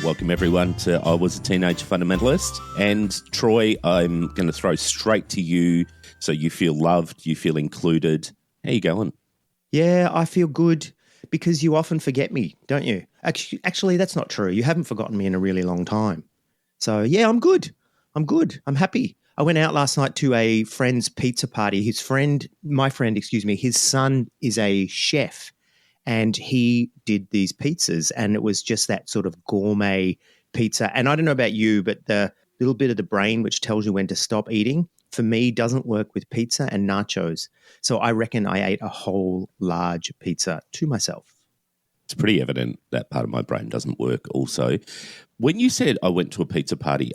Welcome everyone to I Was a Teenage Fundamentalist. And Troy, I'm going to throw straight to you so you feel loved, you feel included. How you going? Yeah, I feel good because you often forget me, don't you? Actually, that's not true. You haven't forgotten me in a really long time. So yeah, I'm good. I'm happy. I went out last night to a friend's pizza party. His son is a chef and he did these pizzas and it was just that sort of gourmet pizza. And I don't know about you, but the little bit of the brain which tells you when to stop eating, for me, doesn't work with pizza and nachos. So I reckon I ate a whole large pizza to myself. It's pretty evident that part of my brain doesn't work also. When you said I went to a pizza party,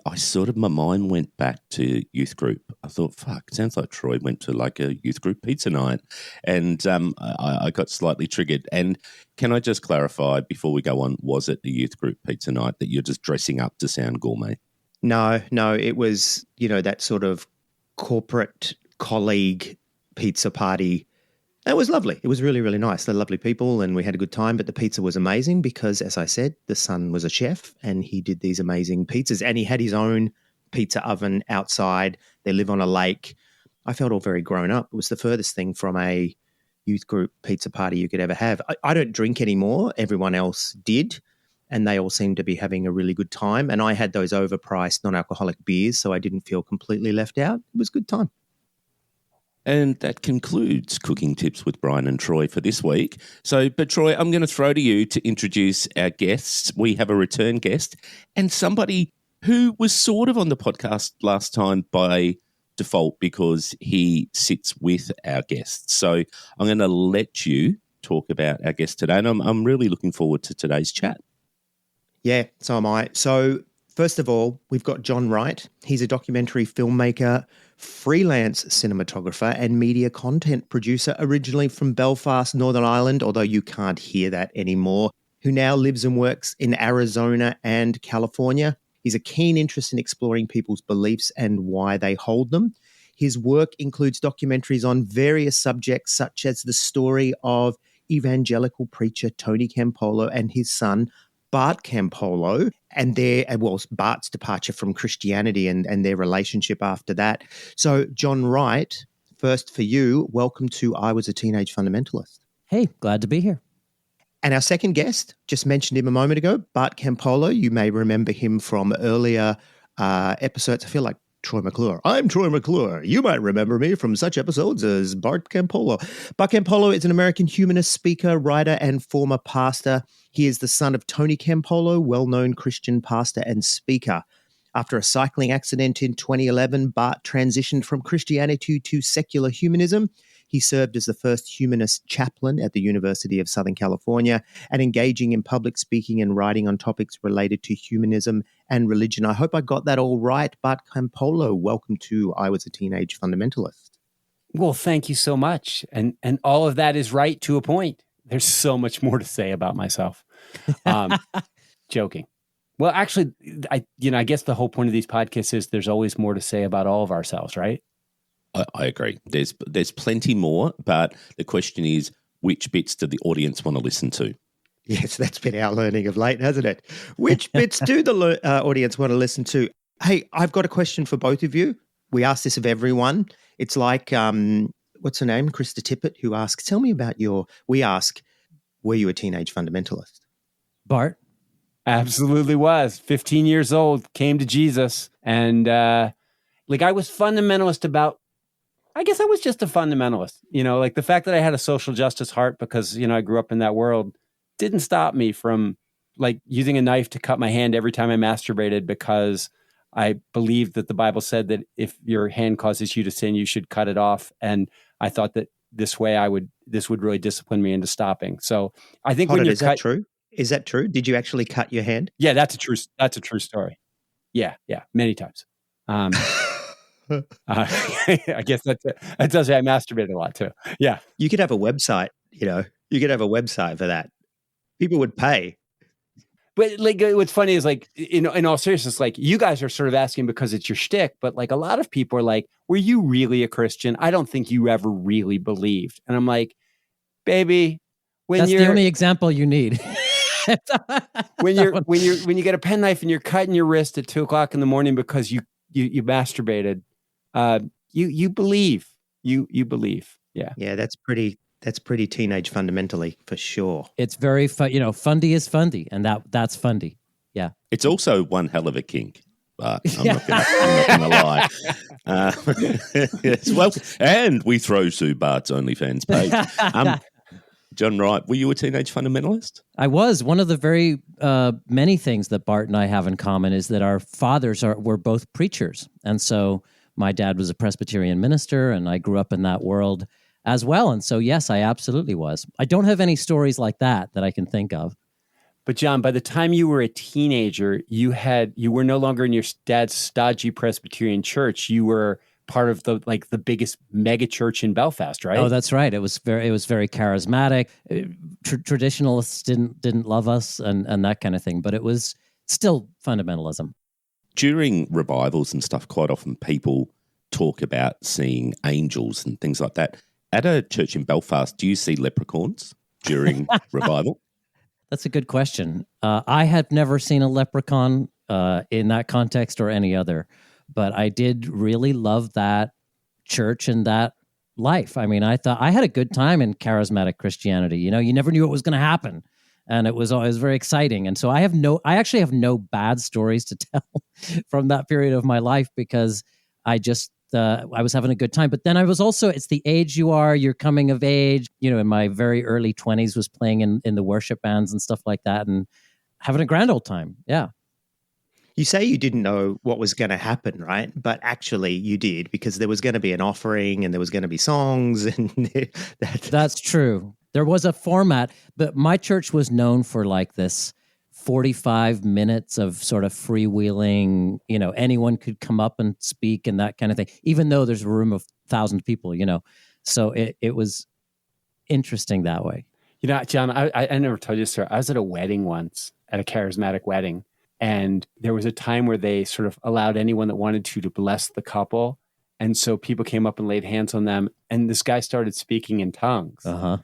my mind went back to youth group. I thought, fuck, it sounds like Troy went to like a youth group pizza night. And I got slightly triggered. And can I just clarify before we go on, was it the youth group pizza night that you're just dressing up to sound gourmet? No, it was, that sort of corporate colleague pizza party. It was lovely. It was really, really nice. They're lovely people and we had a good time, but the pizza was amazing because, as I said, the son was a chef and he did these amazing pizzas and he had his own pizza oven outside. They live on a lake. I felt all very grown up. It was the furthest thing from a youth group pizza party you could ever have. I don't drink anymore. Everyone else did and they all seemed to be having a really good time. And I had those overpriced non-alcoholic beers, so I didn't feel completely left out. It was a good time. And that concludes Cooking Tips with Brian and Troy for this week. But Troy, I'm going to throw to you to introduce our guests. We have a return guest and somebody who was sort of on the podcast last time by default because he sits with our guests. So I'm going to let you talk about our guest today, and I'm really looking forward to today's chat. Yeah, so am I. So first of all, we've got John Wright. He's a documentary filmmaker, freelance cinematographer and media content producer originally from Belfast, Northern Ireland, although you can't hear that anymore, who now lives and works in Arizona and California. He's a keen interest in exploring people's beliefs and why they hold them. His work includes documentaries on various subjects such as the story of evangelical preacher Tony Campolo and his son, Bart Campolo, and Bart's departure from Christianity and their relationship after that. So, John Wright, first for you, welcome to I Was a Teenage Fundamentalist. Hey, glad to be here. And our second guest, just mentioned him a moment ago, Bart Campolo. You may remember him from earlier episodes. I feel like Troy McClure. I'm Troy McClure. You might remember me from such episodes as Bart Campolo. Bart Campolo is an American humanist, speaker, writer, and former pastor. He is the son of Tony Campolo, well-known Christian pastor and speaker. After a cycling accident in 2011, Bart transitioned from Christianity to secular humanism. He served as the first humanist chaplain at the University of Southern California and engaging in public speaking and writing on topics related to humanism and religion. I hope I got that all right. Bart Campolo, welcome to I Was a Teenage Fundamentalist. Well, thank you so much. And all of that is right to a point. There's so much more to say about myself. Joking. Well, actually, I guess the whole point of these podcasts is there's always more to say about all of ourselves, right? I agree. There's plenty more, but the question is, which bits do the audience want to listen to? Yes, that's been our learning of late, hasn't it? Which bits do the audience want to listen to? Hey, I've got a question for both of you. We ask this of everyone. It's like, what's her name? Krista Tippett, who asks, tell me about we ask, were you a teenage fundamentalist? Bart? Absolutely was. 15 years old, came to Jesus. And I was fundamentalist about, I guess I was just a fundamentalist. Like the fact that I had a social justice heart because, I grew up in that world didn't stop me from like using a knife to cut my hand every time I masturbated because I believed that the Bible said that if your hand causes you to sin, you should cut it off. And I thought that this way this would really discipline me into stopping. So I think that true? Is that true? Did you actually cut your hand? Yeah, that's a true story. Yeah, many times. I guess that tells you I masturbate a lot too. Yeah. You could have a website, you could have a website for that. People would pay. But what's funny is in all seriousness, you guys are sort of asking because it's your shtick, but a lot of people are like, were you really a Christian? I don't think you ever really believed. And I'm like, baby, That's the only example you need. when you get a penknife and you're cutting your wrist at 2:00 in the morning because you masturbated, you believe. You believe. Yeah. Yeah, that's pretty teenage fundamentally, for sure. It's very fun. Fundy is fundy, and that's fundy. Yeah. It's also one hell of a kink. But I'm not going to lie. Yes, well, and we throw Sue Bart's OnlyFans page. John Wright, were you a teenage fundamentalist? I was. One of the very many things that Bart and I have in common is that our fathers were both preachers. And so my dad was a Presbyterian minister, and I grew up in that world as well. And so, yes, I absolutely was. I don't have any stories like that I can think of. But John, by the time you were a teenager, you were no longer in your dad's stodgy Presbyterian church. You were part of the biggest mega church in Belfast, right? Oh, that's right. It was very charismatic. Traditionalists didn't love us and that kind of thing, but it was still fundamentalism. During revivals and stuff, quite often people talk about seeing angels and things like that. At a church in Belfast, do you see leprechauns during revival? That's a good question. I had never seen a leprechaun in that context or any other, but I did really love that church and that life. I mean, I thought I had a good time in charismatic Christianity. You never knew what was going to happen, and it was always very exciting. And so I actually have no bad stories to tell from that period of my life because I was having a good time. But then I was also, it's the age you're coming of age, in my very early 20s was playing in the worship bands and stuff like that and having a grand old time. Yeah. You say you didn't know what was going to happen, right? But actually you did, because there was going to be an offering and there was going to be songs. And That's true. There was a format, but my church was known for like this 45 minutes of sort of freewheeling, anyone could come up and speak and that kind of thing, even though there's a room of 1,000 people, So it was interesting that way. John, I never told you this, sir. I was at a wedding once, at a charismatic wedding, and there was a time where they sort of allowed anyone that wanted to bless the couple. And so people came up and laid hands on them, and this guy started speaking in tongues. Uh-huh.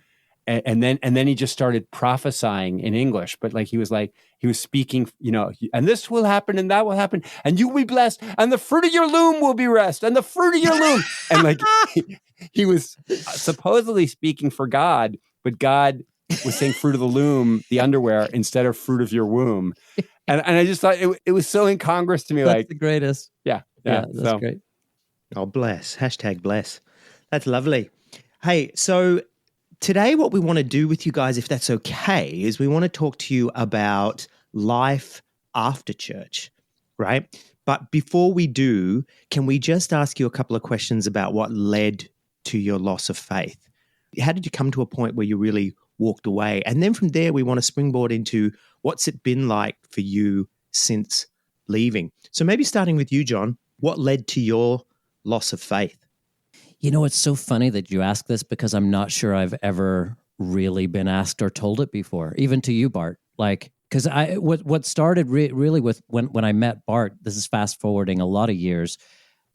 And then he just started prophesying in English, but he was speaking, and this will happen and that will happen, and you will be blessed, and the fruit of your loom will be rest, and the fruit of your loom. And he was supposedly speaking for God, but God was saying fruit of the loom, the underwear, instead of fruit of your womb. And I just thought it was so incongruous to me. That's the greatest. Yeah, that's great. Oh, bless. #bless. That's lovely. Hey, so today, what we want to do with you guys, if that's okay, is we want to talk to you about life after church, right? But before we do, can we just ask you a couple of questions about what led to your loss of faith? How did you come to a point where you really walked away? And then from there, we want to springboard into what's it been like for you since leaving. So maybe starting with you, John, what led to your loss of faith? It's so funny that you ask this because I'm not sure I've ever really been asked or told it before, even to you, Bart. Because what started really with when I met Bart, this is fast forwarding a lot of years,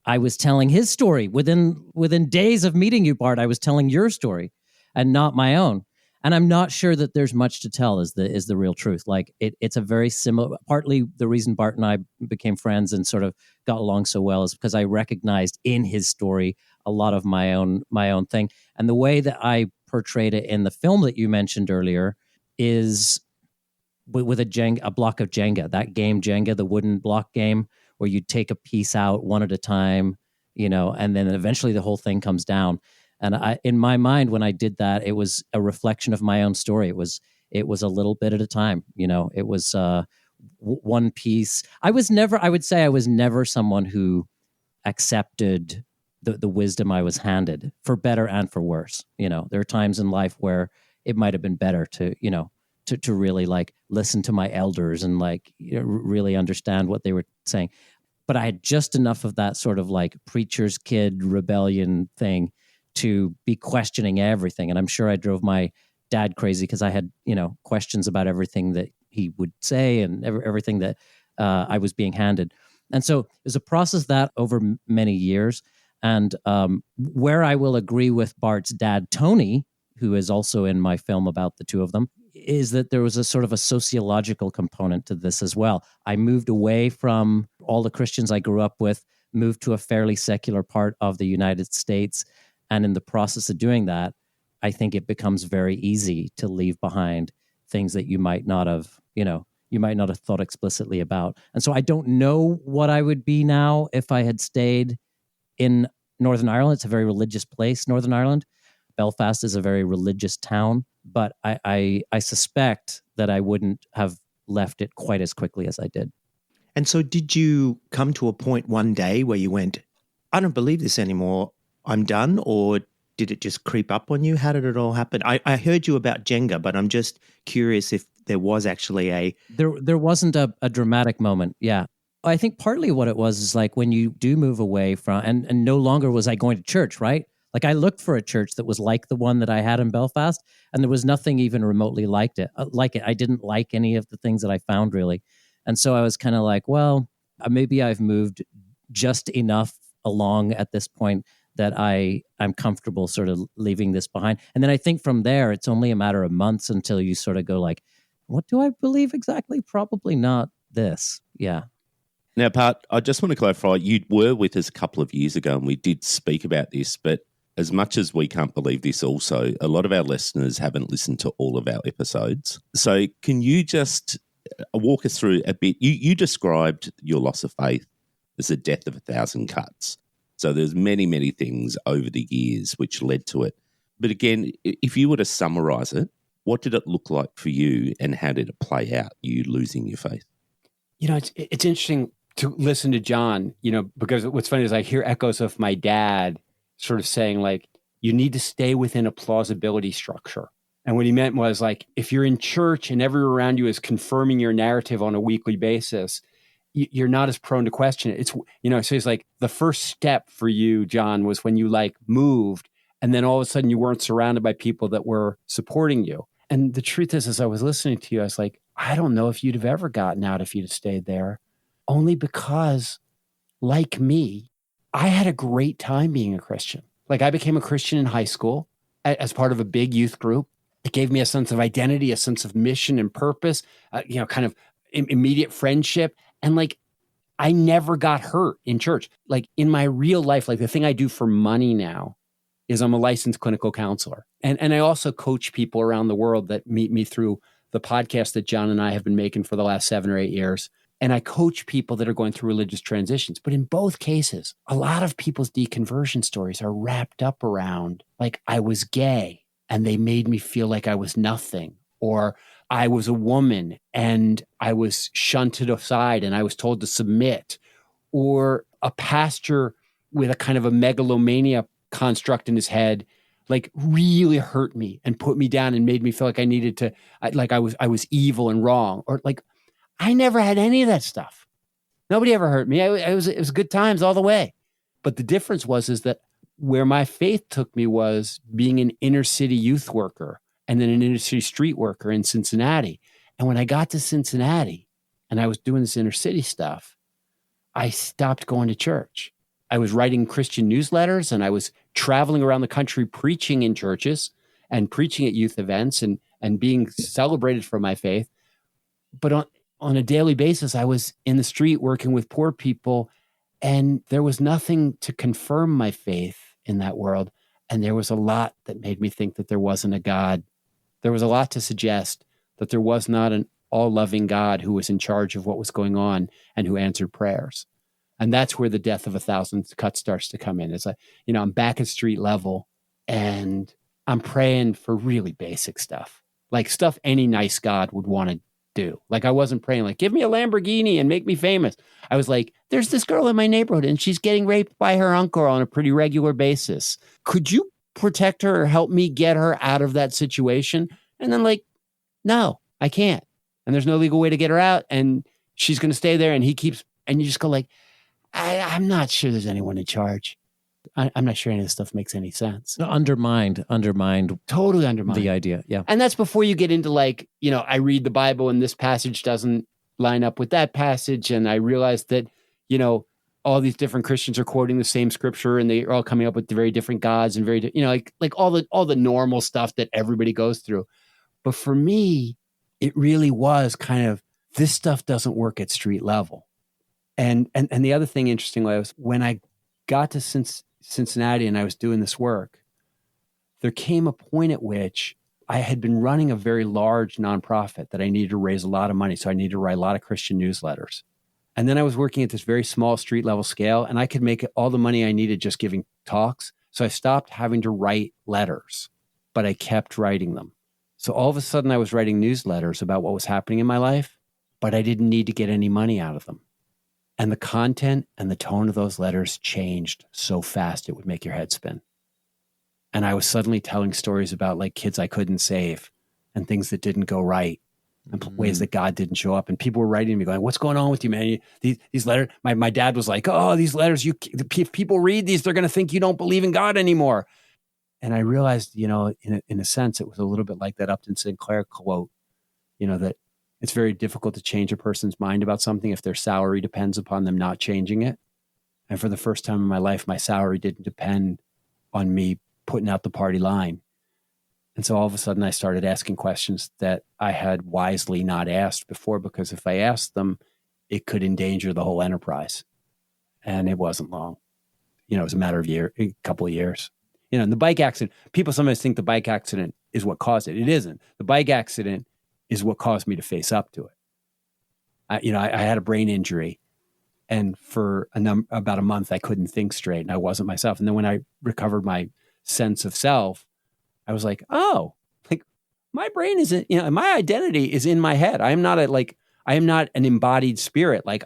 I was telling his story. Within days of meeting you, Bart, I was telling your story and not my own. And I'm not sure that there's much to tell is the real truth. It's a very similar, partly the reason Bart and I became friends and sort of got along so well is because I recognized in his story a lot of my own thing. And the way that I portrayed it in the film that you mentioned earlier is with a block of Jenga, that game Jenga, the wooden block game where you take a piece out one at a time, and then eventually the whole thing comes down. And in my mind, when I did that, it was a reflection of my own story. It was a little bit at a time. It was one piece. I would say I was never someone who accepted the wisdom I was handed, for better and for worse. There are times in life where it might have been better to really listen to my elders and really understand what they were saying. But I had just enough of that sort of preacher's kid rebellion thing to be questioning everything. And I'm sure I drove my dad crazy because I had, questions about everything that he would say and everything that I was being handed. And so it was a process that over many years. And where I will agree with Bart's dad, Tony, who is also in my film about the two of them, is that there was a sort of a sociological component to this as well. I moved away from all the Christians I grew up with, moved to a fairly secular part of the United States. And in the process of doing that, I think it becomes very easy to leave behind things that you might not have, you might not have thought explicitly about. And so I don't know what I would be now if I had stayed in Northern Ireland. It's a very religious place, Northern Ireland. Belfast is a very religious town, but I suspect that I wouldn't have left it quite as quickly as I did. And so did you come to a point one day where you went, I don't believe this anymore, I'm done? Or did it just creep up on you? How did it all happen? I heard you about Jenga, but I'm just curious if there was actually a... There wasn't a dramatic moment, yeah. I think partly what it was is like when you do move away from, and no longer was I going to church, right? Like I looked for a church that was like the one that I had in Belfast, and there was nothing even remotely like it. I didn't like any of the things that I found really. And so I was kind of like, well, maybe I've moved just enough along at this point that I'm comfortable sort of leaving this behind. And then I think from there, it's only a matter of months until you sort of go like, what do I believe exactly? Probably not this. Yeah. Now, Bart, I just want to clarify, you were with us a couple of years ago and we did speak about this, but as much as we can't believe this also, a lot of our listeners haven't listened to all of our episodes. So can you just walk us through a bit? You described your loss of faith as the death of 1,000 cuts. So there's many, many things over the years which led to it. But again, if you were to summarize it, what did it look like for you and how did it play out, you losing your faith? It's interesting to listen to John, because what's funny is I hear echoes of my dad sort of saying like, you need to stay within a plausibility structure. And what he meant was like, if you're in church and everyone around you is confirming your narrative on a weekly basis, you're not as prone to question it. It's, so it's like the first step for you, John, was when you like moved and then all of a sudden you weren't surrounded by people that were supporting you. And the truth is, as I was listening to you, I was like, I don't know if you'd have ever gotten out if you'd have stayed there, only because like me, I had a great time being a Christian. Like I became a Christian in high school as part of a big youth group. It gave me a sense of identity, a sense of mission and purpose, kind of immediate friendship. And like, I never got hurt in church. Like in my real life, like the thing I do for money now is I'm a licensed clinical counselor. And I also coach people around the world that meet me through the podcast that John and I have been making for the last 7 or 8 years. And I coach people that are going through religious transitions. But in both cases, a lot of people's deconversion stories are wrapped up around like I was gay and they made me feel like I was nothing, or I was a woman and I was shunted aside and I was told to submit, or a pastor with a kind of a megalomania construct in his head, like really hurt me and put me down and made me feel like I needed to, like I was evil and wrong, or like I never had any of that stuff. Nobody ever hurt me. It was good times all the way. But the difference is that where my faith took me was being an inner city youth worker and then an inner city street worker in Cincinnati. And when I got to Cincinnati and I was doing this inner city stuff, I stopped going to church. I was writing Christian newsletters and I was traveling around the country preaching in churches and preaching at youth events and being celebrated for my faith. But on a daily basis, I was in the street working with poor people, and there was nothing to confirm my faith in that world. And there was a lot that made me think that there wasn't a God. There was a lot to suggest that there was not an all-loving God who was in charge of what was going on and who answered prayers. And that's where the death of 1,000 cuts starts to come in. It's like, I'm back at street level and I'm praying for really basic stuff, like stuff any nice God would want to do. Like I wasn't praying like, give me a Lamborghini and make me famous. I was like, there's this girl in my neighborhood and she's getting raped by her uncle on a pretty regular basis. Could you protect her or help me get her out of that situation? And then like, no, I can't. And there's no legal way to get her out. And she's going to stay there. And you just go like, I'm not sure there's anyone in charge. I'm not sure any of this stuff makes any sense. Undermined. Totally undermined. The idea, yeah. And that's before you get into like, I read the Bible and this passage doesn't line up with that passage. And I realized that, all these different Christians are quoting the same scripture and they're all coming up with very different gods and like all the normal stuff that everybody goes through. But for me, it really was kind of, this stuff doesn't work at street level. And the other thing, interestingly, was when I got to Cincinnati and I was doing this work, there came a point at which I had been running a very large nonprofit that I needed to raise a lot of money. So I needed to write a lot of Christian newsletters. And then I was working at this very small street level scale, and I could make all the money I needed just giving talks. So I stopped having to write letters, but I kept writing them. So all of a sudden I was writing newsletters about what was happening in my life, but I didn't need to get any money out of them. And the content and the tone of those letters changed so fast it would make your head spin. And I was suddenly telling stories about like kids I couldn't save and things that didn't go right and ways that God didn't show up. And people were writing to me going, what's going on with you, man? These letters, my dad was like, oh, these letters, if people read these, they're going to think you don't believe in God anymore. And I realized, you know, in a sense, it was a little bit like that Upton Sinclair quote, you know, that it's very difficult to change a person's mind about something if their salary depends upon them not changing it. And for the first time in my life, my salary didn't depend on me putting out the party line. And so all of a sudden I started asking questions that I had wisely not asked before, because if I asked them, it could endanger the whole enterprise. And it wasn't long. You know, it was a matter of a couple of years. You know, and the bike accident, people sometimes think the bike accident is what caused it. It isn't. The bike accident is what caused me to face up to it. I had a brain injury, and for about a month, I couldn't think straight, and I wasn't myself. And then when I recovered my sense of self, I was like, oh, like my brain isn't, you know, my identity is in my head. I am not an embodied spirit. Like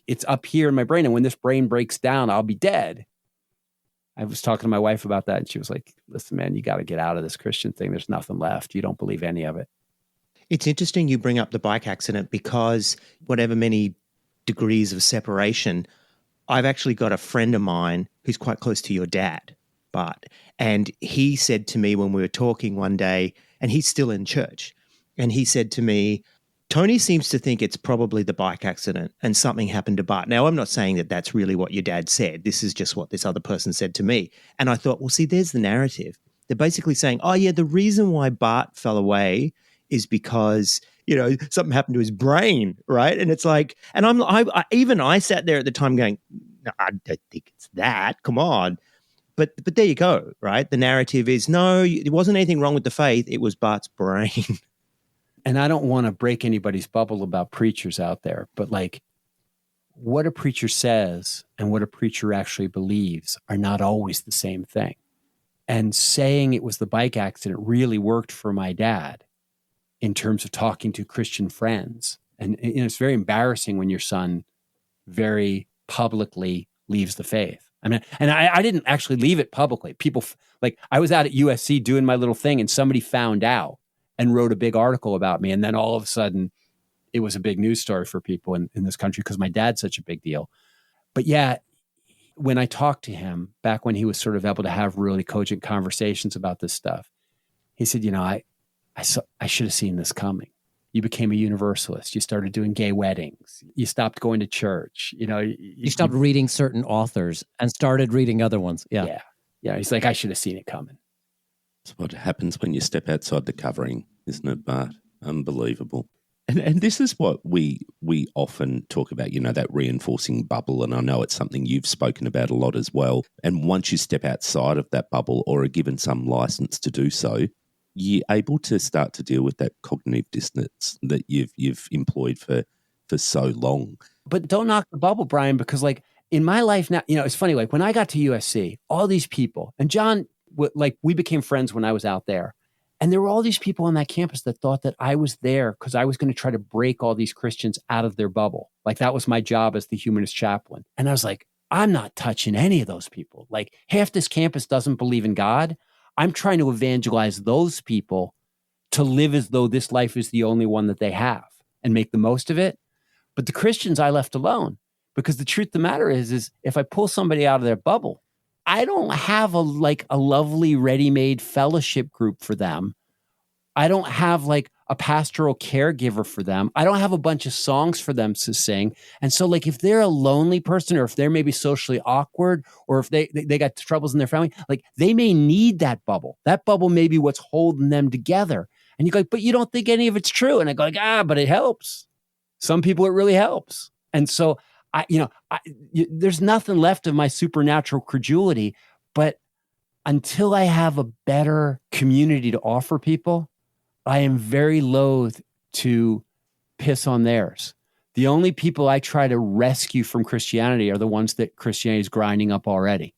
it's up here in my brain. And when this brain breaks down, I'll be dead. I was talking to my wife about that, and she was like, listen, man, you got to get out of this Christian thing. There's nothing left. You don't believe any of it. It's interesting you bring up the bike accident, because whatever many degrees of separation, I've actually got a friend of mine who's quite close to your dad, Bart. And he said to me when we were talking one day, and he's still in church, and he said to me, Tony seems to think it's probably the bike accident and something happened to Bart. Now, I'm not saying that that's really what your dad said. This is just what this other person said to me. And I thought, well, see, there's the narrative. They're basically saying, oh, yeah, the reason why Bart fell away is because, you know, something happened to his brain, right? And it's like, and I sat there at the time going, no, I don't think it's that. Come on. But there you go, right? The narrative is, no, it wasn't anything wrong with the faith. It was Bart's brain. And I don't want to break anybody's bubble about preachers out there, but like what a preacher says and what a preacher actually believes are not always the same thing. And saying it was the bike accident really worked for my dad in terms of talking to Christian friends. And you know, it's very embarrassing when your son very publicly leaves the faith. I mean, and I didn't actually leave it publicly. People, like, I was out at USC doing my little thing and somebody found out and wrote a big article about me. And then all of a sudden it was a big news story for people in this country because my dad's such a big deal. But yeah, when I talked to him back when he was sort of able to have really cogent conversations about this stuff, he said, you know, I should have seen this coming. You became a universalist. You started doing gay weddings. You stopped going to church. You know, you stopped reading certain authors and started reading other ones. Yeah. Yeah. He's like, I should have seen it coming. That's what happens when you step outside the covering, isn't it, Bart? Unbelievable. And this is what we often talk about, you know, that reinforcing bubble. And I know it's something you've spoken about a lot as well. And once you step outside of that bubble or are given some license to do so, you're able to start to deal with that cognitive dissonance that you've employed for so long. But don't knock the bubble, Brian, because like in my life now, you know, it's funny, like when I got to USC, all these people, and John, like we became friends when I was out there. And there were all these people on that campus that thought that I was there because I was going to try to break all these Christians out of their bubble. Like that was my job as the humanist chaplain. And I was like, I'm not touching any of those people. Like half this campus doesn't believe in God. I'm trying to evangelize those people to live as though this life is the only one that they have and make the most of it. But the Christians I left alone, because the truth of the matter is if I pull somebody out of their bubble, I don't have a lovely ready-made fellowship group for them. I don't have like a pastoral caregiver for them. I don't have a bunch of songs for them to sing. And so like if they're a lonely person or if they're maybe socially awkward or if they got troubles in their family, like they may need that bubble. That bubble may be what's holding them together. And you go, but you don't think any of it's true. And I go like, but it helps. Some people, it really helps. And so there's nothing left of my supernatural credulity, but until I have a better community to offer people, I am very loath to piss on theirs. The only people I try to rescue from Christianity are the ones that Christianity is grinding up already.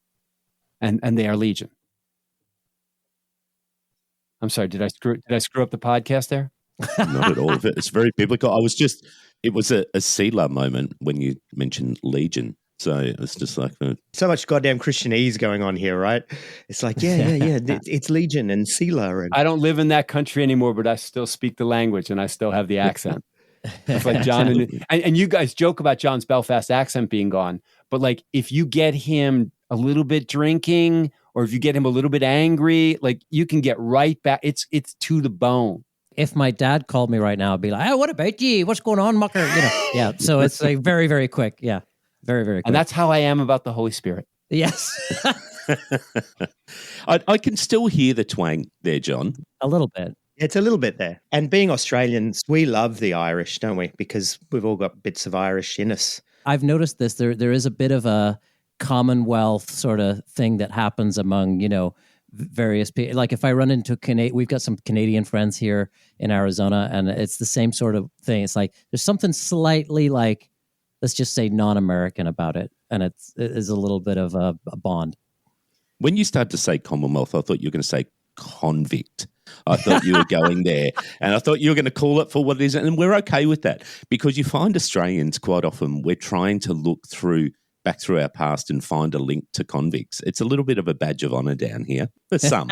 And they are legion. I'm sorry, did I screw up the podcast there? Not at all. It's very biblical. It was a Selah moment when you mentioned legion. So it's just like so much goddamn Christianese going on here, right? It's like, yeah. It's legion and Selah. And I don't live in that country anymore, but I still speak the language and I still have the accent. It's like John and you guys joke about John's Belfast accent being gone, but like if you get him a little bit drinking or if you get him a little bit angry, like you can get right back. It's to the bone. If my dad called me right now, I'd be like, "Hey, what about you? What's going on, mucker?" Yeah. So it's like very, very quick. Yeah, very, very quick. And that's how I am about the Holy Spirit. Yes. I can still hear the twang there, John. A little bit. It's a little bit there. And being Australians, we love the Irish, don't we? Because we've all got bits of Irish in us. I've noticed this. There is a bit of a Commonwealth sort of thing that happens among, various people. Like if I run into we've got some Canadian friends here in Arizona, and it's the same sort of thing. It's like there's something slightly like, let's just say non-American about it. And it is a little bit of a bond. When you started to say Commonwealth, I thought you were going to say convict. I thought you were going there, and I thought you were going to call it for what it is, and we're okay with that because you find Australians quite often we're trying to look back through our past and find a link to convicts. It's a little bit of a badge of honor down here for some.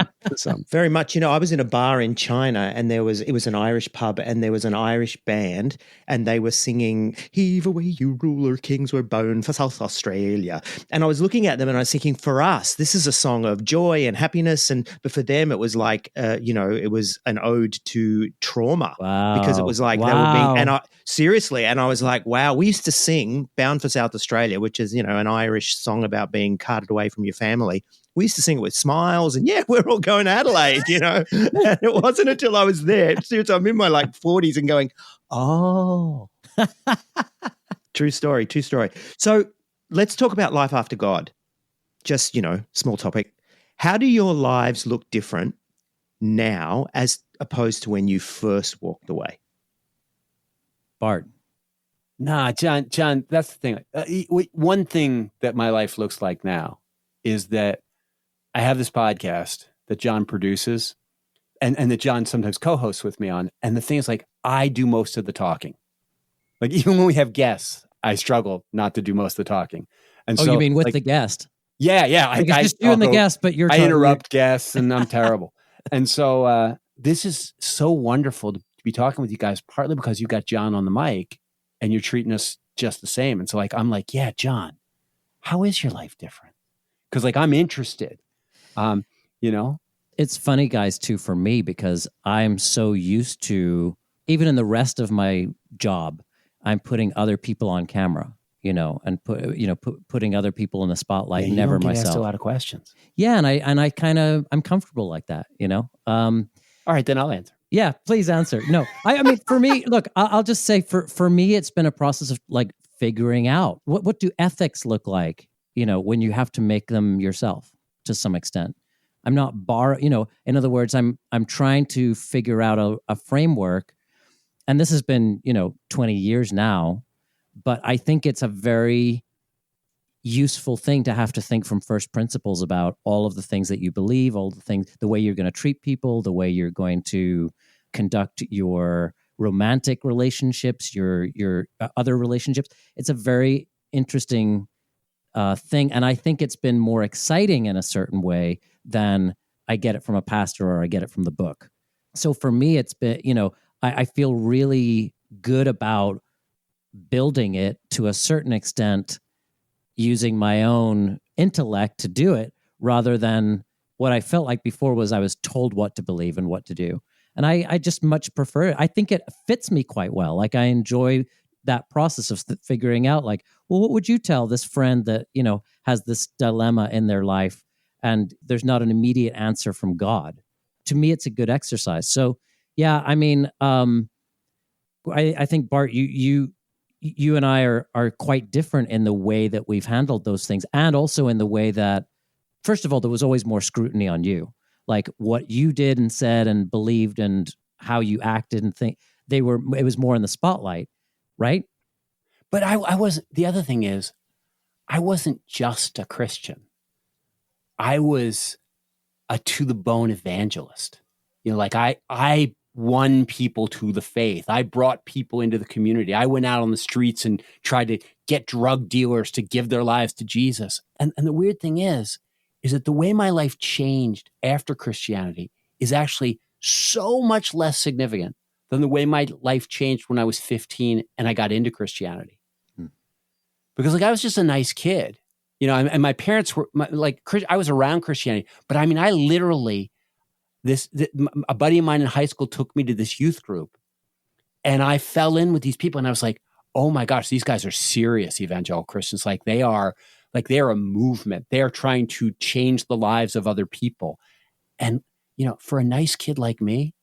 Very much. I was in a bar in China and it was an Irish pub and there was an Irish band and they were singing, "Heave away, you ruler, kings were bound for South Australia." And I was looking at them and I was thinking, for us, this is a song of joy and happiness. But for them, it was like, it was an ode to trauma. Wow. Because it was like they were being, seriously. And I was like, wow, we used to sing Bound for South Australia, which is, an Irish song about being carted away from your family. We used to sing it with smiles and we're all going to Adelaide, And it wasn't until I was there. Seriously, I'm in my 40s and going, oh, true story. So let's talk about life after God. Just, small topic. How do your lives look different now as opposed to when you first walked away? Bart. Nah, John, that's the thing. One thing that my life looks like now is that I have this podcast that John produces and that John sometimes co-hosts with me on. And the thing is, I do most of the talking. Like, even when we have guests, I struggle not to do most of the talking. And so, you mean with the guest? Yeah. I just you and the guest, but you're I interrupt guests and I'm terrible. And so this is so wonderful to be talking with you guys, partly because you got John on the mic and you're treating us just the same. And so I'm like, yeah, John, how is your life different? Because I'm interested, It's funny, guys, too, for me, because I'm so used to, even in the rest of my job, I'm putting other people on camera, and putting other people in the spotlight, never myself. Asked a lot of questions. Yeah. And I'm comfortable like that, All right, then I'll answer. Yeah, please answer. No, I mean, for me, look, I'll just say for me, it's been a process of figuring out what do ethics look like, when you have to make them yourself to some extent. I'm not in other words, I'm trying to figure out a framework, and this has been, 20 years now, but I think it's a very useful thing to have to think from first principles about all of the things that you believe, all the things, the way you're going to treat people, the way you're going to conduct your romantic relationships, your other relationships. It's a very interesting thing. And I think it's been more exciting in a certain way than I get it from a pastor or I get it from the book. So for me, it's been, I feel really good about building it to a certain extent using my own intellect to do it rather than what I felt like before was I was told what to believe and what to do. And I just much prefer it. I think it fits me quite well. I enjoy that process of figuring out well, what would you tell this friend that, has this dilemma in their life and there's not an immediate answer from God? To me, it's a good exercise. So, Yeah, I mean, I think Bart, you and I are quite different in the way that we've handled those things, and also in the way that, first of all, there was always more scrutiny on you, like what you did and said and believed and how you acted and think. It was more in the spotlight, right? But I wasn't. The other thing is, I wasn't just a Christian. I was a to the bone evangelist. Like I won people to the faith. I brought people into the community. I went out on the streets and tried to get drug dealers to give their lives to Jesus. And the weird thing is that the way my life changed after Christianity is actually so much less significant than the way my life changed when I was 15 and I got into Christianity. Because like I was just a nice kid, and my parents were I was around Christianity, but I mean, I literally, a buddy of mine in high school took me to this youth group and I fell in with these people and I was like, oh my gosh, these guys are serious evangelical Christians. They are a movement. They are trying to change the lives of other people. And, for a nice kid like me,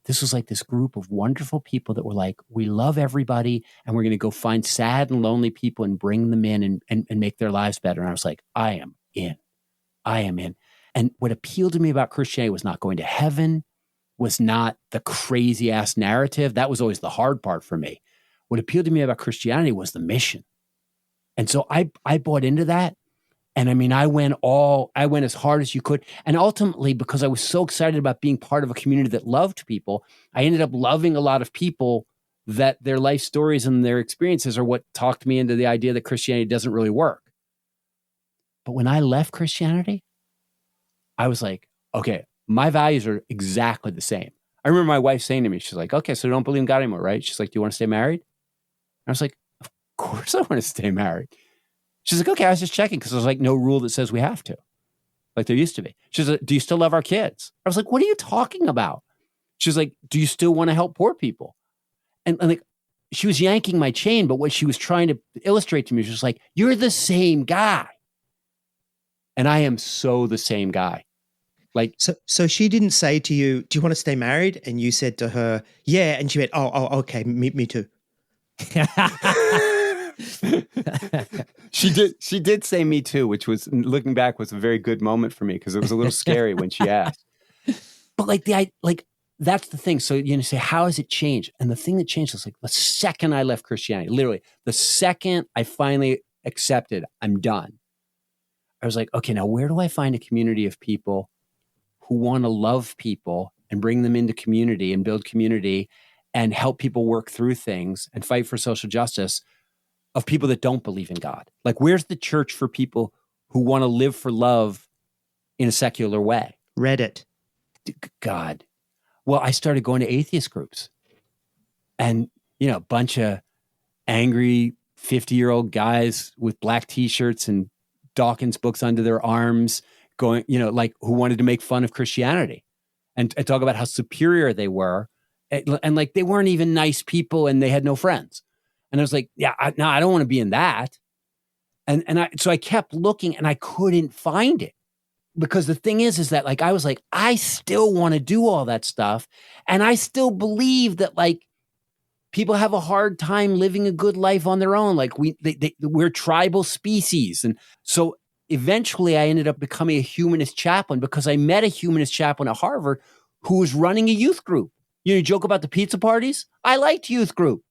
this was like this group of wonderful people that were like, we love everybody and we're going to go find sad and lonely people and bring them in and make their lives better. And I was like, I am in. And what appealed to me about Christianity was not going to heaven, was not the crazy ass narrative. That was always the hard part for me. What appealed to me about Christianity was the mission. And so I bought into that. And I mean, I went as hard as you could. And ultimately, because I was so excited about being part of a community that loved people, I ended up loving a lot of people that their life stories and their experiences are what talked me into the idea that Christianity doesn't really work. But when I left Christianity, I was like, okay, my values are exactly the same. I remember my wife saying to me, she's like, okay, so you don't believe in God anymore, right? She's like, do you want to stay married? And I was like, of course I want to stay married. She's like, okay, I was just checking because there's like no rule that says we have to, like there used to be. She's like, do you still love our kids? I was like, what are you talking about? She's like, do you still want to help poor people? And like, she was yanking my chain, but what she was trying to illustrate to me was just like, you're the same guy. And I am so the same guy. Like, so she didn't say to you, do you want to stay married? And you said to her, yeah. And she went, oh, okay, me too. She did say me too, which was, looking back, was a very good moment for me because it was a little scary when she asked. But that's the thing. So you say, how has it changed? And the thing that changed was like the second I left Christianity, literally the second I finally accepted, I'm done. I was like, okay, now where do I find a community of people who want to love people and bring them into community and build community and help people work through things and fight for social justice of people that don't believe in God? Like, where's the church for people who want to live for love in a secular way? Reddit. God. Well, I started going to atheist groups and, a bunch of angry 50-year-old guys with black t-shirts and Dawkins books under their arms going, who wanted to make fun of Christianity and talk about how superior they were. And like, they weren't even nice people and they had no friends. And I was like, yeah, I don't want to be in that. So I kept looking and I couldn't find it. Because the thing is that like, I was like, I still want to do all that stuff. And I still believe that like people have a hard time living a good life on their own. Like we're tribal species. And so eventually I ended up becoming a humanist chaplain because I met a humanist chaplain at Harvard who was running a youth group. You joke about the pizza parties. I liked youth group.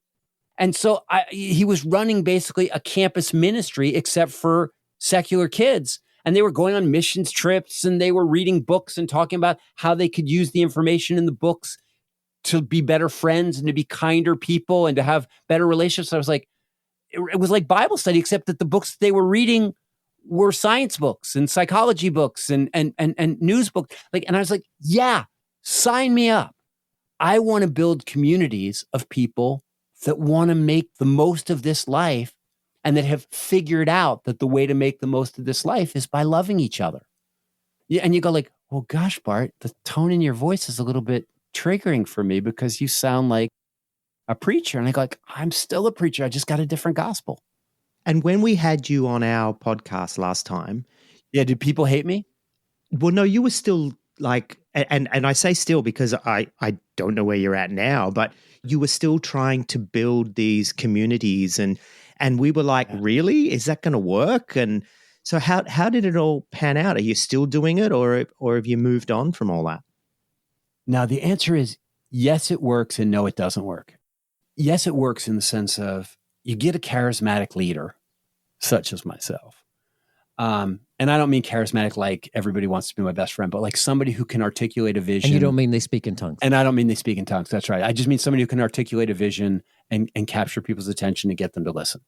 And so he was running basically a campus ministry except for secular kids. And they were going on missions trips and they were reading books and talking about how they could use the information in the books to be better friends and to be kinder people and to have better relationships. I was like, it was like Bible study, except that the books they were reading were science books and psychology books and news books. And I was like, yeah, sign me up. I want to build communities of people that want to make the most of this life and that have figured out that the way to make the most of this life is by loving each other. Yeah, and you go like, well, gosh, Bart, the tone in your voice is a little bit triggering for me because you sound like a preacher. And I go like, I'm still a preacher. I just got a different gospel. And when we had you on our podcast last time. Yeah, did people hate me? Well, no, you were still like And I say still because I don't know where you're at now, but you were still trying to build these communities, and we were like, really? Is that going to work? And so how did it all pan out? Are you still doing it, or have you moved on from all that? Now, the answer is yes, it works, and no, it doesn't work. Yes, it works in the sense of you get a charismatic leader, such as myself. And I don't mean charismatic like everybody wants to be my best friend, but like somebody who can articulate a vision. And you don't mean they speak in tongues. And I don't mean they speak in tongues. That's right. I just mean somebody who can articulate a vision and capture people's attention and get them to listen.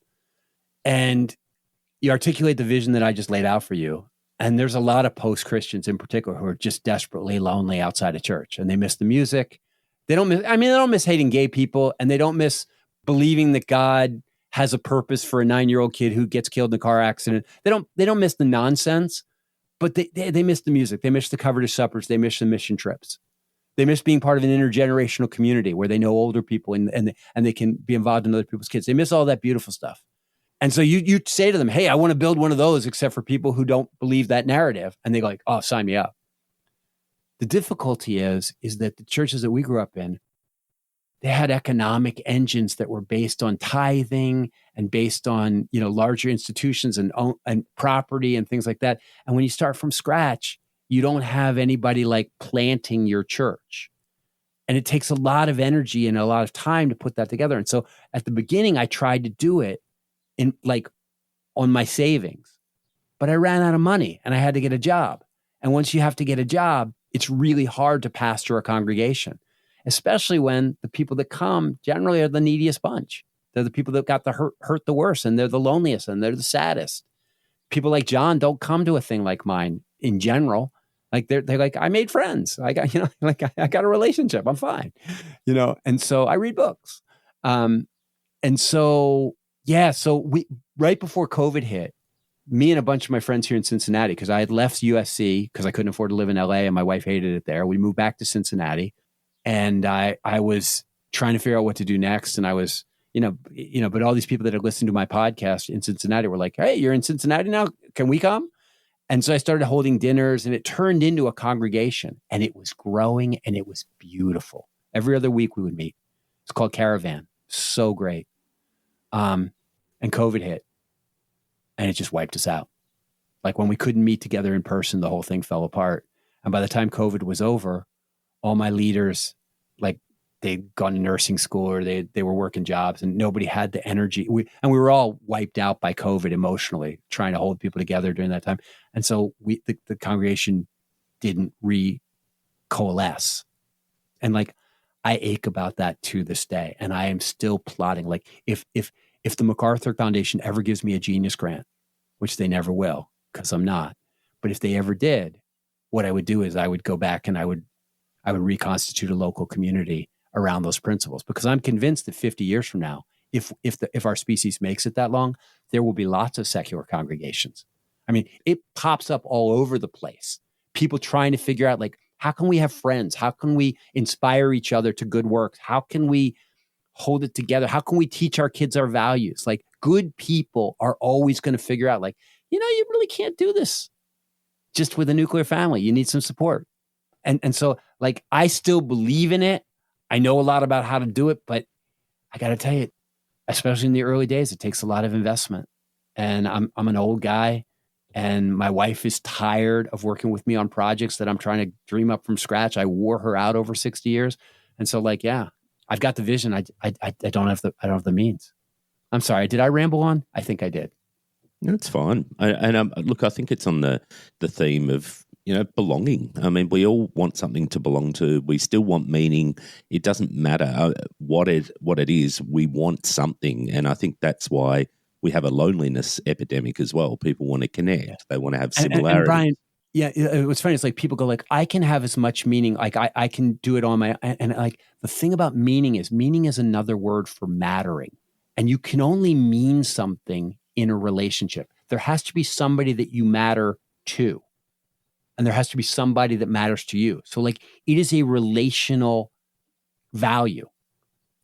And you articulate the vision that I just laid out for you. And there's a lot of post-Christians in particular who are just desperately lonely outside of church, and they miss the music. They don't miss hating gay people, and they don't miss believing that God has a purpose for a 9-year-old kid who gets killed in a car accident. They don't miss the nonsense, but they miss the music. They miss the covered suppers. They miss the mission trips. They miss being part of an intergenerational community where they know older people and they can be involved in other people's kids. They miss all that beautiful stuff. And so you say to them, hey, I want to build one of those, except for people who don't believe that narrative. And they go like, oh, sign me up. The difficulty is that the churches that we grew up in, they had economic engines that were based on tithing and based on, larger institutions and property and things like that. And when you start from scratch, you don't have anybody like planting your church. And it takes a lot of energy and a lot of time to put that together. And so at the beginning, I tried to do it on my savings, but I ran out of money and I had to get a job. And once you have to get a job, it's really hard to pastor a congregation, especially when the people that come generally are the neediest bunch. They're the people that got the hurt the worst, and they're the loneliest, and they're the saddest. People like John don't come to a thing like mine in general. Like they're like, I made friends. I got, I got a relationship. I'm fine, And so I read books. So we right before COVID hit, me and a bunch of my friends here in Cincinnati, because I had left USC because I couldn't afford to live in LA and my wife hated it there. We moved back to Cincinnati, and I was trying to figure out what to do next. And I was, but all these people that had listened to my podcast in Cincinnati were like, hey, you're in Cincinnati now? Can we come? And so I started holding dinners, and it turned into a congregation, and it was growing and it was beautiful. Every other week we would meet. It's called Caravan. So great. And COVID hit, and it just wiped us out. Like when we couldn't meet together in person, the whole thing fell apart. And by the time COVID was over, all my leaders, like they'd gone to nursing school or they were working jobs, and nobody had the energy. We were all wiped out by COVID emotionally, trying to hold people together during that time. And so the congregation didn't coalesce. And like, I ache about that to this day. And I am still plotting, like if the MacArthur Foundation ever gives me a Genius Grant, which they never will, because I'm not, but if they ever did, what I would do is I would go back and I would reconstitute a local community around those principles, because I'm convinced that 50 years from now, if our species makes it that long, there will be lots of secular congregations. I mean, it pops up all over the place. People trying to figure out, like, how can we have friends? How can we inspire each other to good works? How can we hold it together? How can we teach our kids our values? Like, good people are always going to figure out, like, you really can't do this just with a nuclear family. You need some support. And so, like, I still believe in it. I know a lot about how to do it, but I got to tell you, especially in the early days, it takes a lot of investment. And I'm an old guy, and my wife is tired of working with me on projects that I'm trying to dream up from scratch. I wore her out over 60 years. And so, like, yeah, I've got the vision. I don't have the means. I'm sorry. Did I ramble on? I think I did. No, it's fine. Look, I think it's on the theme of, belonging. I mean, we all want something to belong to. We still want meaning. It doesn't matter what it is. We want something. And I think that's why we have a loneliness epidemic as well. People want to connect. Yeah. They want to have similarity. And Brian, yeah, what's funny is, like, people go like, I can have as much meaning, like I can do it on my, and like the thing about meaning is another word for mattering. And you can only mean something in a relationship. There has to be somebody that you matter to. And there has to be somebody that matters to you. So, like, it is a relational value.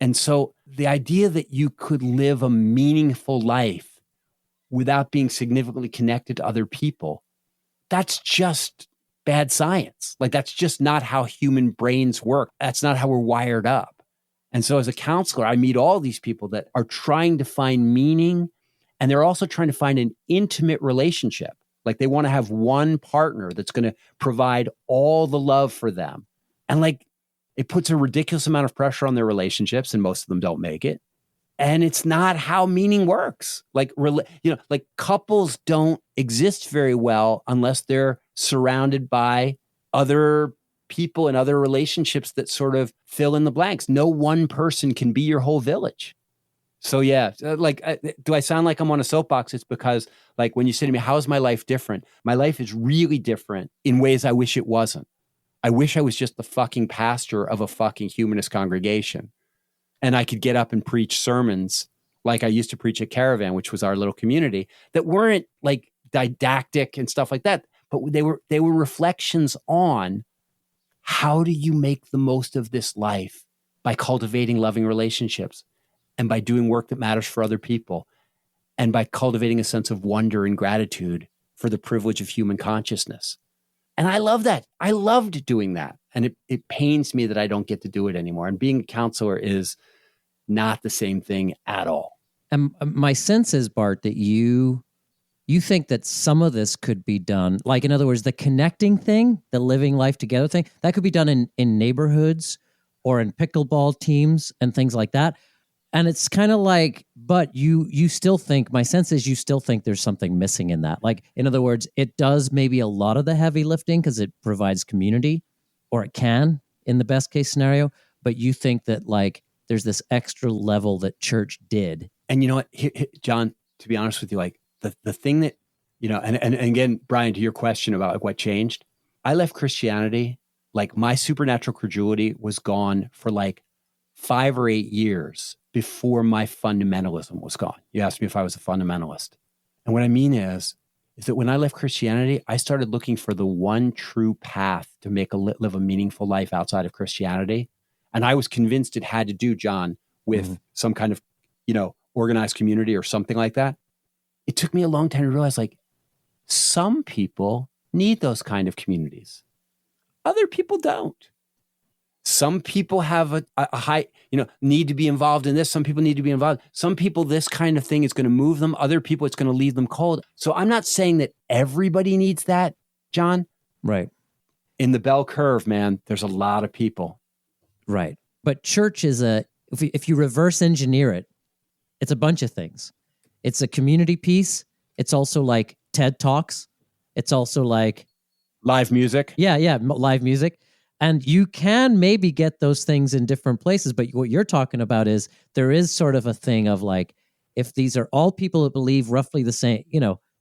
And so the idea that you could live a meaningful life without being significantly connected to other people, that's just bad science. Like, that's just not how human brains work. That's not how we're wired up. And so as a counselor, I meet all these people that are trying to find meaning, and they're also trying to find an intimate relationship. Like, they want to have one partner that's going to provide all the love for them. And like, it puts a ridiculous amount of pressure on their relationships, and most of them don't make it. And it's not how meaning works. Like, like couples don't exist very well unless they're surrounded by other people and other relationships that sort of fill in the blanks. No one person can be your whole village. So yeah, do I sound like I'm on a soapbox? It's because, like, when you say to me, how is my life different? My life is really different in ways I wish it wasn't. I wish I was just the fucking pastor of a fucking humanist congregation. And I could get up and preach sermons like I used to preach at Caravan, which was our little community, that weren't like didactic and stuff like that. But they were reflections on, how do you make the most of this life by cultivating loving relationships, and by doing work that matters for other people, and by cultivating a sense of wonder and gratitude for the privilege of human consciousness. And I love that. I loved doing that. And it pains me that I don't get to do it anymore. And being a counselor is not the same thing at all. And my sense is, Bart, that you think that some of this could be done, like, in other words, the connecting thing, the living life together thing, that could be done in neighborhoods or in pickleball teams and things like that. And it's kind of like, but you still think, my sense is you still think there's something missing in that. Like, in other words, it does maybe a lot of the heavy lifting because it provides community, or it can in the best case scenario. But you think that, like, there's this extra level that church did. And you know what, John, to be honest with you, like, the thing that, and again, Brian, to your question about like what changed, I left Christianity, like, my supernatural credulity was gone for like 5 or 8 years before my fundamentalism was gone. You asked me if I was a fundamentalist. And what I mean is that when I left Christianity, I started looking for the one true path to live a meaningful life outside of Christianity. And I was convinced it had to do, John, with some kind of, organized community or something like that. It took me a long time to realize, like, some people need those kind of communities. Other people don't. Some people have a high, need to be involved in this. Some people need to be involved. Some people, this kind of thing is going to move them. Other people, it's going to leave them cold. So I'm not saying that everybody needs that, John. Right. In the bell curve, man, there's a lot of people. Right. But church is if you reverse engineer it, it's a bunch of things. It's a community piece. It's also like TED Talks. It's also like live music. Yeah, live music. And you can maybe get those things in different places, but what you're talking about is there is sort of a thing of, like, if these are all people that believe roughly the same,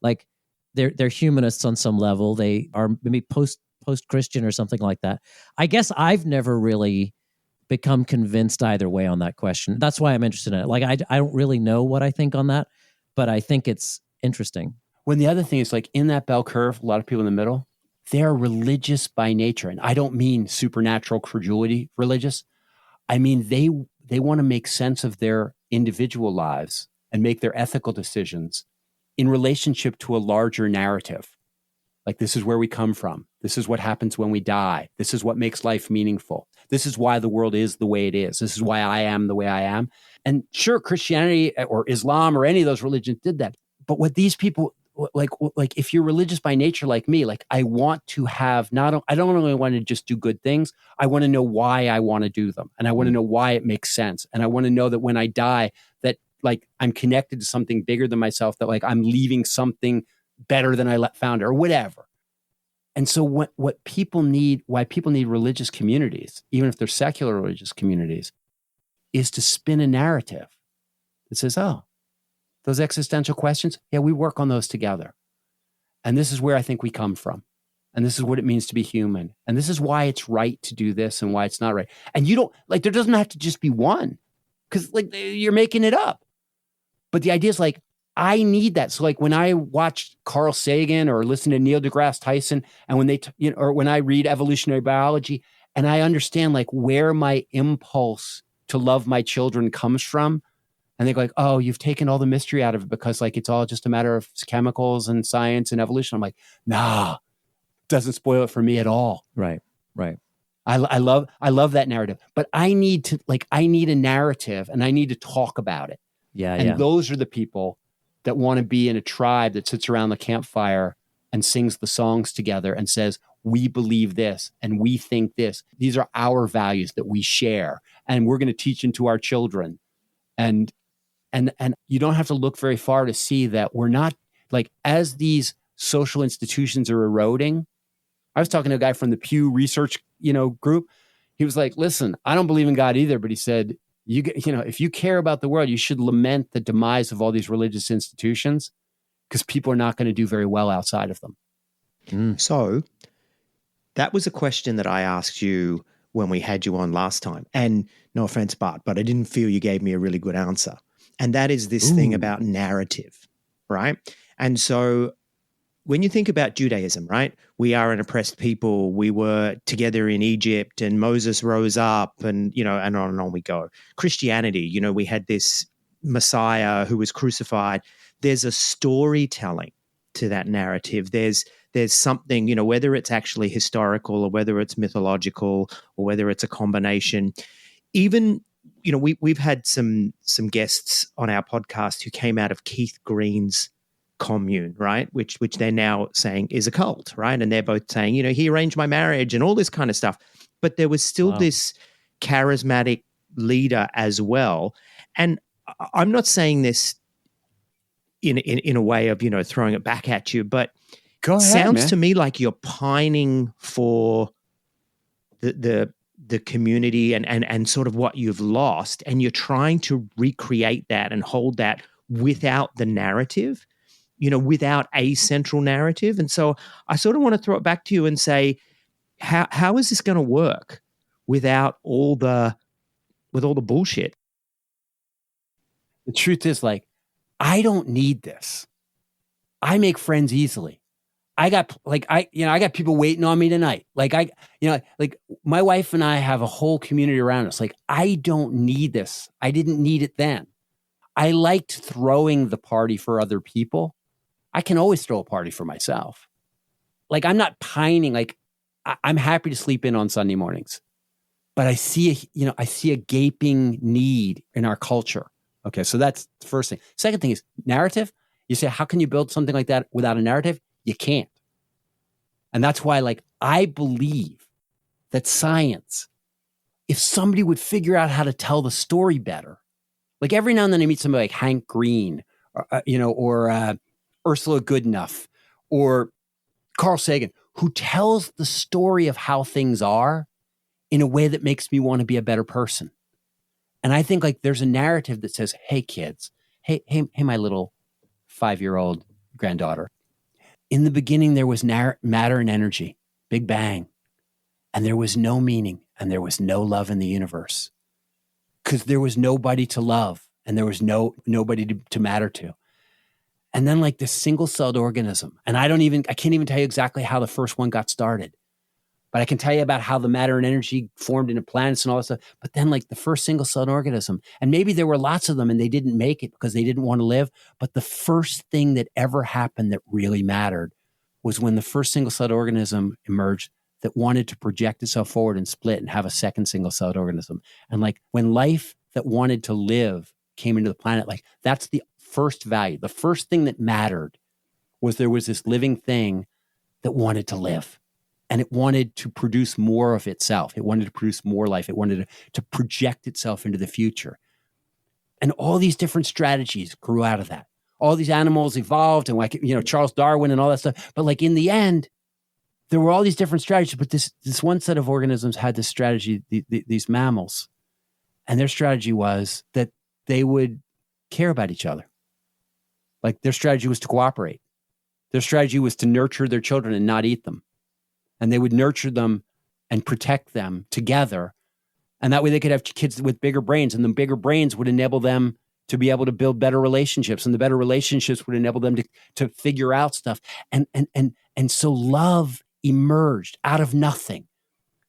like they're humanists on some level, they are maybe post-Christian or something like that. I guess I've never really become convinced either way on that question. That's why I'm interested in it. Like, I don't really know what I think on that, but I think it's interesting. When the other thing is, like, in that bell curve, a lot of people in the middle, they're religious by nature. And I don't mean supernatural credulity religious. I mean, they want to make sense of their individual lives and make their ethical decisions in relationship to a larger narrative. Like, this is where we come from. This is what happens when we die. This is what makes life meaningful. This is why the world is the way it is. This is why I am the way I am. And sure, Christianity or Islam or any of those religions did that. But what these people, like if you're religious by nature like me, like, I want to have I don't only want to just do good things. I want to know why I want to do them. And I want to know why it makes sense. And I want to know that when I die, that, like, I'm connected to something bigger than myself, that, like, I'm leaving something better than I found it, or whatever. And so why people need religious communities, even if they're secular religious communities, is to spin a narrative that says, oh, those existential questions, yeah, we work on those together. And this is where I think we come from. And this is what it means to be human. And this is why it's right to do this and why it's not right. And you don't, like, there doesn't have to just be one, because, like, you're making it up. But the idea is, like, I need that. So, like, when I watch Carl Sagan or listen to Neil deGrasse Tyson, and when or when I read evolutionary biology, and I understand, like, where my impulse to love my children comes from, and they go, like, oh, you've taken all the mystery out of it because, like, it's all just a matter of chemicals and science and evolution. I'm like, nah, doesn't spoil it for me at all. Right. I love that narrative, but I need a narrative and I need to talk about it. And those are the people that want to be in a tribe that sits around the campfire and sings the songs together and says, we believe this and we think this. These are our values that we share and we're going to teach into our children. And you don't have to look very far to see that we're not, like, as these social institutions are eroding. I was talking to a guy from the Pew Research, group. He was like, listen, I don't believe in God either, but he said, if you care about the world, you should lament the demise of all these religious institutions because people are not going to do very well outside of them. So that was a question that I asked you when we had you on last time. And no offense, Bart, but I didn't feel you gave me a really good answer. And that is this thing about narrative, right? And so when you think about Judaism, right? We are an oppressed people. We were together in Egypt and Moses rose up and, and on and on we go. Christianity, we had this Messiah who was crucified. There's a storytelling to that narrative. There's something, whether it's actually historical or whether it's mythological or whether it's a combination. Even, we've had some guests on our podcast who came out of Keith Green's commune, right? Which they're now saying is a cult, right? And they're both saying, he arranged my marriage and all this kind of stuff. But there was still this charismatic leader as well. And I'm not saying this in a way of, throwing it back at you, but go ahead, sounds man. to me like you're pining for the community and sort of what you've lost, and you're trying to recreate that and hold that without the narrative, without a central narrative. And so I sort of want to throw it back to you and say, how is this going to work without all the bullshit? The truth is, I don't need this. I make friends easily. I got people waiting on me tonight. My wife and I have a whole community around us. I don't need this. I didn't need it then. I liked throwing the party for other people. I can always throw a party for myself. I'm not pining. I'm happy to sleep in on Sunday mornings, but I see a gaping need in our culture. Okay. So that's the first thing. Second thing is narrative. You say, how can you build something like that without a narrative? You can't. And that's why, I believe that science, if somebody would figure out how to tell the story better, every now and then I meet somebody like Hank Green, or Ursula Goodenough, or Carl Sagan, who tells the story of how things are in a way that makes me want to be a better person. And I think there's a narrative that says, hey, kids, hey, my little 5-year-old granddaughter. In the beginning, there was matter and energy, Big Bang, and there was no meaning and there was no love in the universe because there was nobody to love and there was nobody to matter to. And then this single-celled organism, and I can't even tell you exactly how the first one got started, but I can tell you about how the matter and energy formed into planets and all that stuff. But then the first single-celled organism, and maybe there were lots of them and they didn't make it because they didn't want to live. But the first thing that ever happened that really mattered was when the first single-celled organism emerged that wanted to project itself forward and split and have a second single-celled organism. And when life that wanted to live came into the planet, that's the first value. The first thing that mattered was there was this living thing that wanted to live. And it wanted to produce more of itself. It wanted to produce more life. It wanted to project itself into the future. And all these different strategies grew out of that. All these animals evolved and Charles Darwin and all that stuff. But in the end, there were all these different strategies. But this one set of organisms had this strategy, these mammals. And their strategy was that they would care about each other. Their strategy was to cooperate. Their strategy was to nurture their children and not eat them. And they would nurture them and protect them together. And that way they could have kids with bigger brains, and the bigger brains would enable them to be able to build better relationships, and the better relationships would enable them to figure out stuff. And so love emerged out of nothing,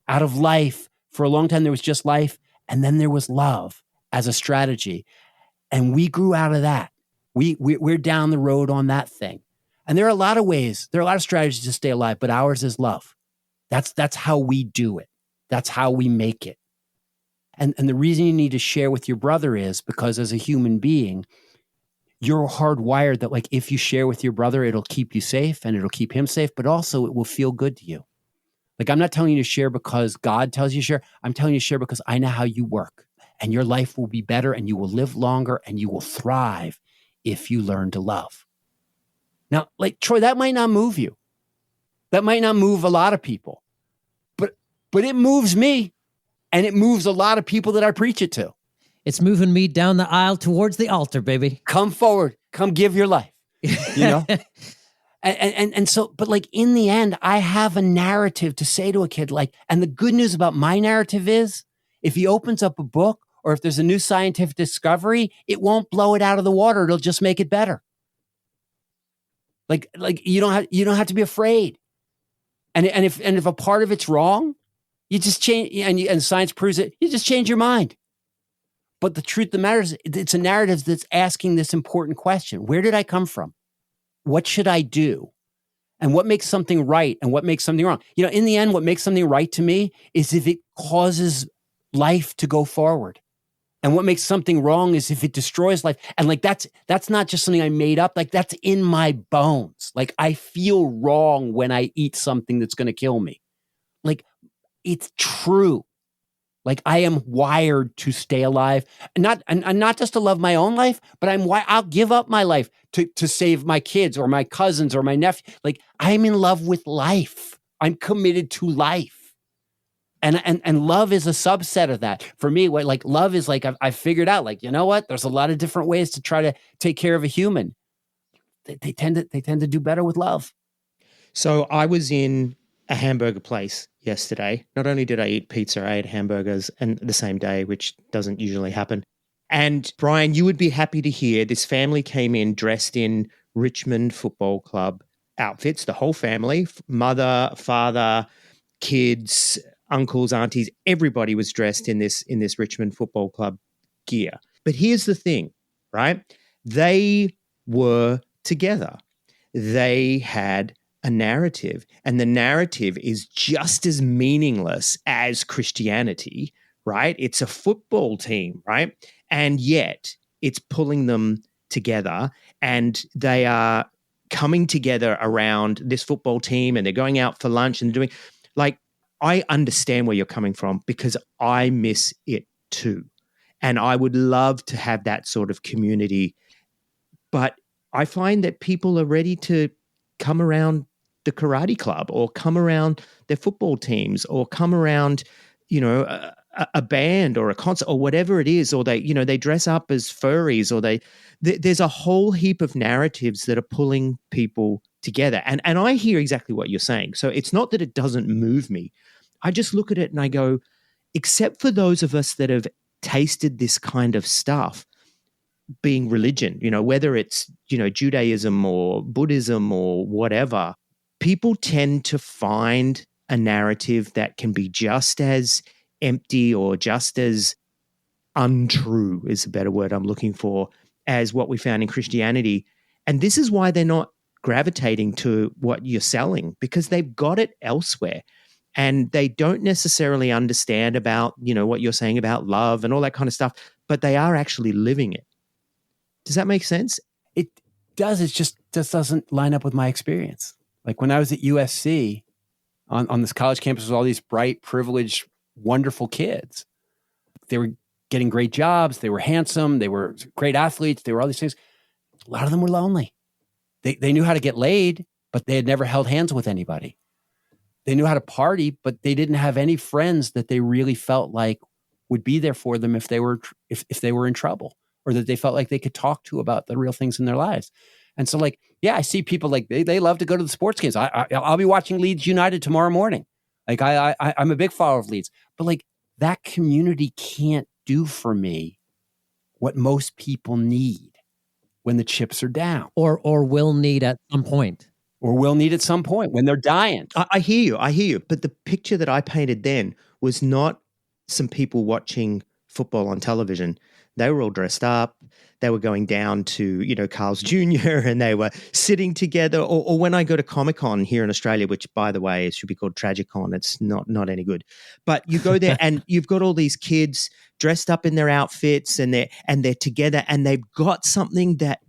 out of life. For a long time, there was just life. And then there was love as a strategy. And we grew out of that. We're down the road on that thing. And there are a lot of ways, there are a lot of strategies to stay alive, but ours is love. That's how we do it. That's how we make it. And the reason you need to share with your brother is because as a human being, you're hardwired that like if you share with your brother, it'll keep you safe and it'll keep him safe, but also it will feel good to you. Like I'm not telling you to share because God tells you to share. I'm telling you to share because I know how you work and your life will be better and you will live longer and you will thrive if you learn to love. Now, like Troy, that might not move you. That might not move a lot of people, but it moves me and it moves a lot of people that I preach it to. It's moving me down the aisle towards the altar, baby. Come forward, come give your life, you know? And so, but like in the end, I have a narrative to say to a kid, like, and the good news about my narrative is if he opens up a book or if there's a new scientific discovery, it won't blow it out of the water. It'll just make it better. Like you don't have to be afraid. And if a part of it's wrong, you just change, and science proves it, you just change your mind. But the truth of the matter is, it's a narrative that's asking this important question. Where did I come from? What should I do? And what makes something right and what makes something wrong? You know, in the end, what makes something right to me is if it causes life to go forward. And what makes something wrong is if it destroys life. And like, that's not just something I made up. Like that's in my bones. Like I feel wrong when I eat something that's going to kill me. Like it's true. Like I am wired to stay alive, and not just to love my own life, but I'll give up my life to save my kids or my cousins or my nephew. Like I'm in love with life. I'm committed to life, and love is a subset of that. For me, what like love is like I've figured out. Like you know what? There's a lot of different ways to try to take care of a human. They tend to do better with love. So I was in a hamburger place yesterday. Not only did I eat pizza, I ate hamburgers and the same day, which doesn't usually happen. And Brian, you would be happy to hear this family came in dressed in Richmond Football Club outfits, the whole family, mother, father, kids, uncles, aunties, everybody was dressed in this Richmond Football Club gear. But here's the thing, right? They were together. They had a narrative, and the narrative is just as meaningless as Christianity, right? It's a football team, right? And yet it's pulling them together, and they are coming together around this football team, and they're going out for lunch and doing like, I understand where you're coming from because I miss it too. And I would love to have that sort of community. But I find that people are ready to come around the karate club or come around their football teams or come around, you know, a band or a concert or whatever it is, or they dress up as furries, or there's a whole heap of narratives that are pulling people together. And I hear exactly what you're saying. So it's not that it doesn't move me. I just look at it and I go, except for those of us that have tasted this kind of stuff, being religion, you know, whether it's, you know, Judaism or Buddhism or whatever, people tend to find a narrative that can be just as empty or just as untrue is a better word I'm looking for as what we found in Christianity. And this is why they're not gravitating to what you're selling, because they've got it elsewhere and they don't necessarily understand about, you know, what you're saying about love and all that kind of stuff, but they are actually living it. Does that make sense? It does. It just doesn't line up with my experience. Like when I was at USC on this college campus with all these bright, privileged, wonderful kids, they were getting great jobs. They were handsome. They were great athletes. They were all these things. A lot of them were lonely. They knew how to get laid, but they had never held hands with anybody. They knew how to party, but they didn't have any friends that they really felt like would be there for them if they were in trouble, or that they felt like they could talk to about the real things in their lives. And so like, yeah, I see people like they love to go to the sports games. I'll be watching Leeds United tomorrow morning. Like I'm a big follower of Leeds, but like that community can't do for me what most people need when the chips are down, or will need at some point. Or will need at some point when they're dying. I hear you. But the picture that I painted then was not some people watching football on television. They were all dressed up. they were going down to, Carl's Jr. and they were sitting together. Or when I go to Comic-Con here in Australia, which, by the way, it should be called Tragicon. It's not any good. But you go there and you've got all these kids dressed up in their outfits and they're together and they've got something that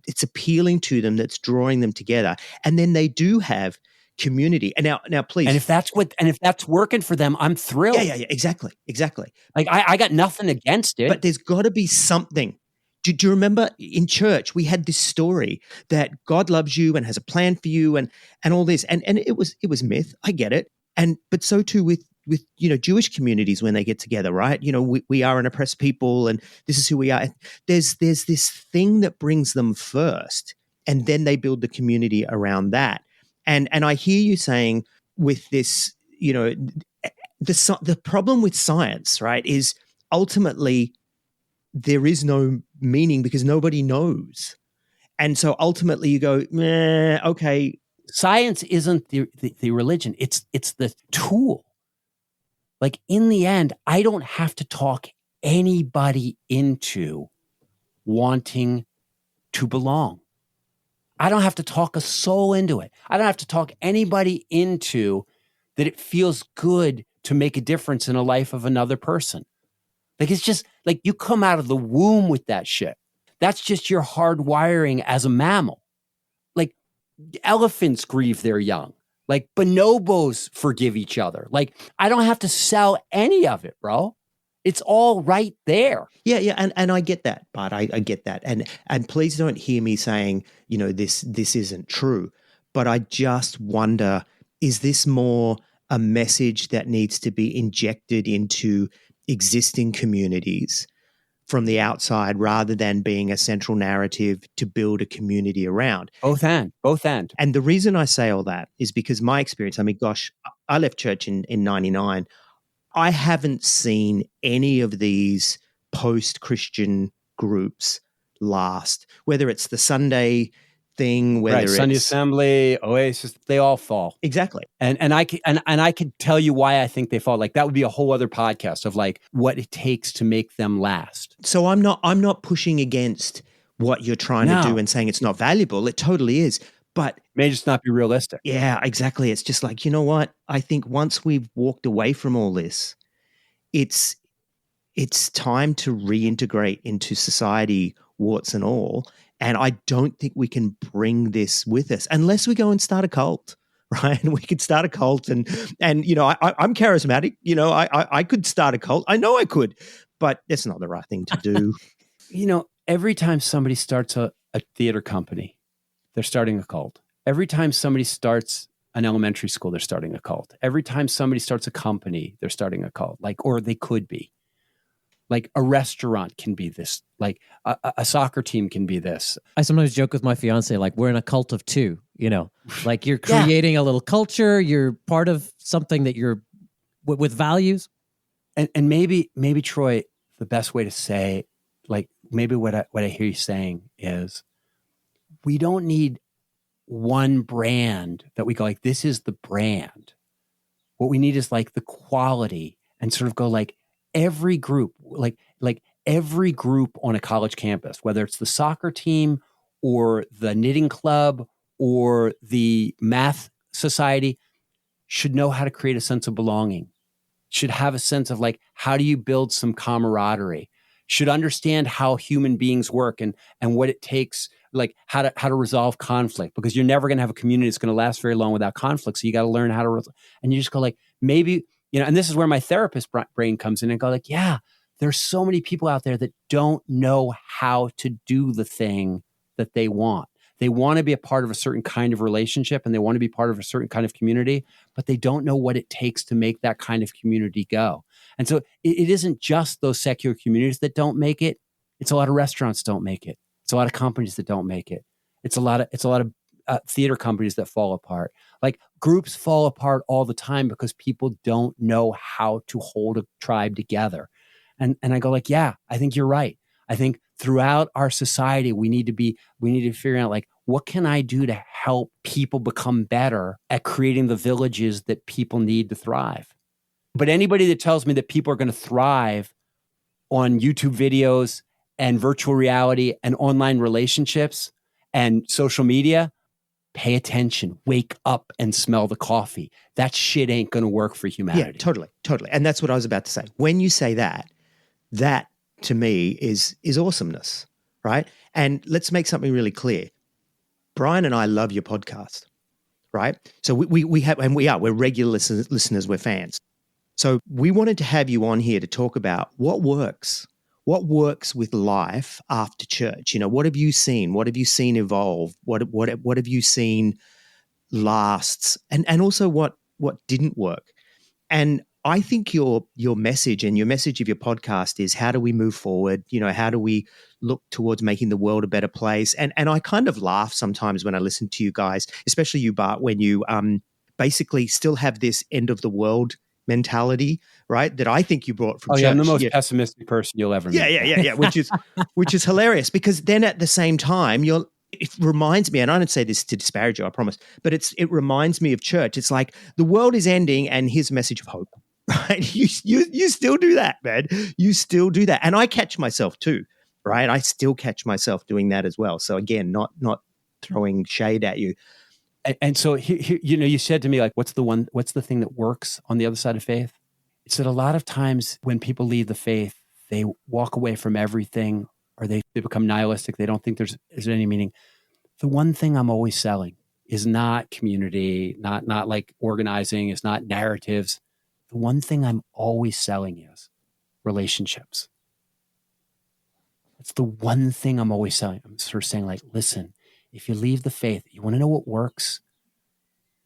it's appealing to them, that's drawing them together. And then they do have community. And now please. And if that's working for them, I'm thrilled. Yeah, exactly. Like I got nothing against it. But there's got to be something. Do you remember in church, we had this story that God loves you and has a plan for you and all this. And it was myth. I get it. But so too with Jewish communities when they get together, right? We are an oppressed people and this is who we are. There's this thing that brings them first, and then they build the community around that. And I hear you saying with this, the problem with science, right, is ultimately there is no meaning because nobody knows. And so ultimately you go, okay. Science isn't the religion. It's the tool. Like in the end, I don't have to talk anybody into wanting to belong. I don't have to talk a soul into it. I don't have to talk anybody into that it feels good to make a difference in the life of another person. Like it's just like you come out of the womb with that shit. That's just your hard wiring as a mammal. Like elephants grieve their young. Like bonobos forgive each other. Like I don't have to sell any of it, bro. It's all right there. Yeah, and I get that, but I get that. And please don't hear me saying, this isn't true. But I just wonder, is this more a message that needs to be injected into existing communities from the outside rather than being a central narrative to build a community around? Both and. And the reason I say all that is because my experience, I left church in 99. I haven't seen any of these post-Christian groups last, whether it's the Sunday thing, whether it's Sunday Assembly, Oasis, they all fall. Exactly. And I could tell you why I think they fall. Like that would be a whole other podcast of like what it takes to make them last. So I'm not pushing against what you're trying to do and saying it's not valuable. It totally is. But may just not be realistic. Yeah, exactly. It's just like, you know what? I think once we've walked away from all this, it's time to reintegrate into society, warts and all. And I don't think we can bring this with us unless we go and start a cult, right? And we could start a cult and I'm charismatic. I could start a cult. I know I could, but that's not the right thing to do. Every time somebody starts a theater company, they're starting a cult. Every time somebody starts an elementary school, they're starting a cult. Every time somebody starts a company, they're starting a cult. Or they could be. Like a restaurant can be this. Like a soccer team can be this. I sometimes joke with my fiance, like we're in a cult of two, like you're creating a little culture. You're part of something that you're with values. And maybe Troy, the best way to say, like maybe what I hear you saying is, we don't need one brand that we go like, this is the brand. What we need is like the quality and sort of go like every group, like every group on a college campus, whether it's the soccer team or the knitting club or the math society, should know how to create a sense of belonging, should have a sense of like, how do you build some camaraderie, should understand how human beings work and what it takes, like how to resolve conflict, because you're never going to have a community that's going to last very long without conflict. So you got to learn how to, and you just go like, maybe, and this is where my therapist brain comes in and go like, yeah, there's so many people out there that don't know how to do the thing that they want. They want to be a part of a certain kind of relationship and they want to be part of a certain kind of community, but they don't know what it takes to make that kind of community go. And so it isn't just those secular communities that don't make it. It's a lot of restaurants don't make it. It's a lot of companies that don't make it. It's a lot of theater companies that fall apart. Like groups fall apart all the time because people don't know how to hold a tribe together. And I go like, yeah, I think you're right. I think throughout our society, we need to figure out like, what can I do to help people become better at creating the villages that people need to thrive? But anybody that tells me that people are going to thrive on YouTube videos and virtual reality and online relationships and social media, pay attention, wake up and smell the coffee. That shit ain't going to work for humanity. Yeah, totally, totally. And that's what I was about to say. When you say that, that to me is awesomeness, right? And let's make something really clear. Brian and I love your podcast, right? So we have, and we're regular listeners, we're fans. So we wanted to have you on here to talk about what works with life after church. You know, what have you seen? What have you seen evolve? What have you seen lasts? And also what didn't work? And I think your message and your message of your podcast is, how do we move forward? You know, how do we look towards making the world a better place? And I kind of laugh sometimes when I listen to you guys, especially you, Bart, when you basically still have this end of the world mentality, right? That I think you brought from church. I'm the most pessimistic person you'll ever meet. Yeah. Which is hilarious, because then at the same time, it reminds me, and I don't say this to disparage you, I promise, but it reminds me of church. It's like the world is ending, and here's a message of hope, right? You still do that, man. You still do that, and I catch myself too, right? I still catch myself doing that as well. So again, not throwing shade at you. And so here, you know, you said to me, like, what's the thing that works on the other side of faith? It's that a lot of times when people leave the faith, they walk away from everything, or they become nihilistic. They don't think there's any meaning. The one thing I'm always selling is not community, not like organizing, it's not narratives. The one thing I'm always selling is relationships. It's the one thing I'm always selling. I'm sort of saying, like, listen, if you leave the faith, you want to know what works?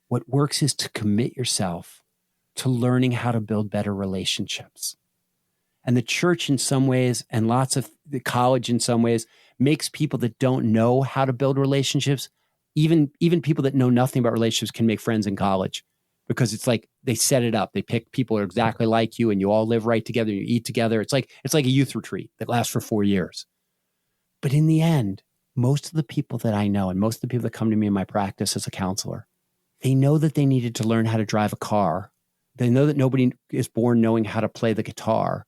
What works is to commit yourself to learning how to build better relationships. And the church in some ways, and lots of the college in some ways, makes people that don't know how to build relationships, even people that know nothing about relationships, can make friends in college, because it's like they set it up. They pick people who are exactly like you, and you all live right together, you eat together. It's like a youth retreat that lasts for 4 years. But in the end, most of the people that I know, and most of the people that come to me in my practice as a counselor, they know that they needed to learn how to drive a car. They know that nobody is born knowing how to play the guitar.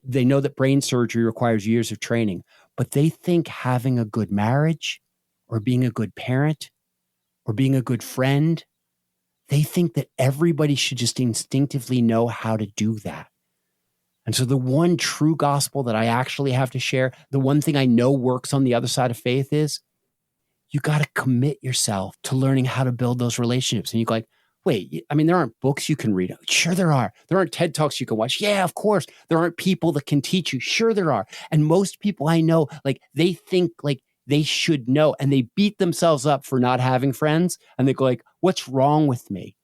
They know that brain surgery requires years of training, but they think having a good marriage, or being a good parent, or being a good friend, they think that everybody should just instinctively know how to do that. And so the one true gospel that I actually have to share, the one thing I know works on the other side of faith, is you got to commit yourself to learning how to build those relationships. And you go like, wait, I mean, there aren't books you can read. Sure there are. There aren't TED Talks you can watch. Yeah, of course. There aren't people that can teach you. Sure there are. And most people I know, like, they think like they should know, and they beat themselves up for not having friends. And they go like, what's wrong with me?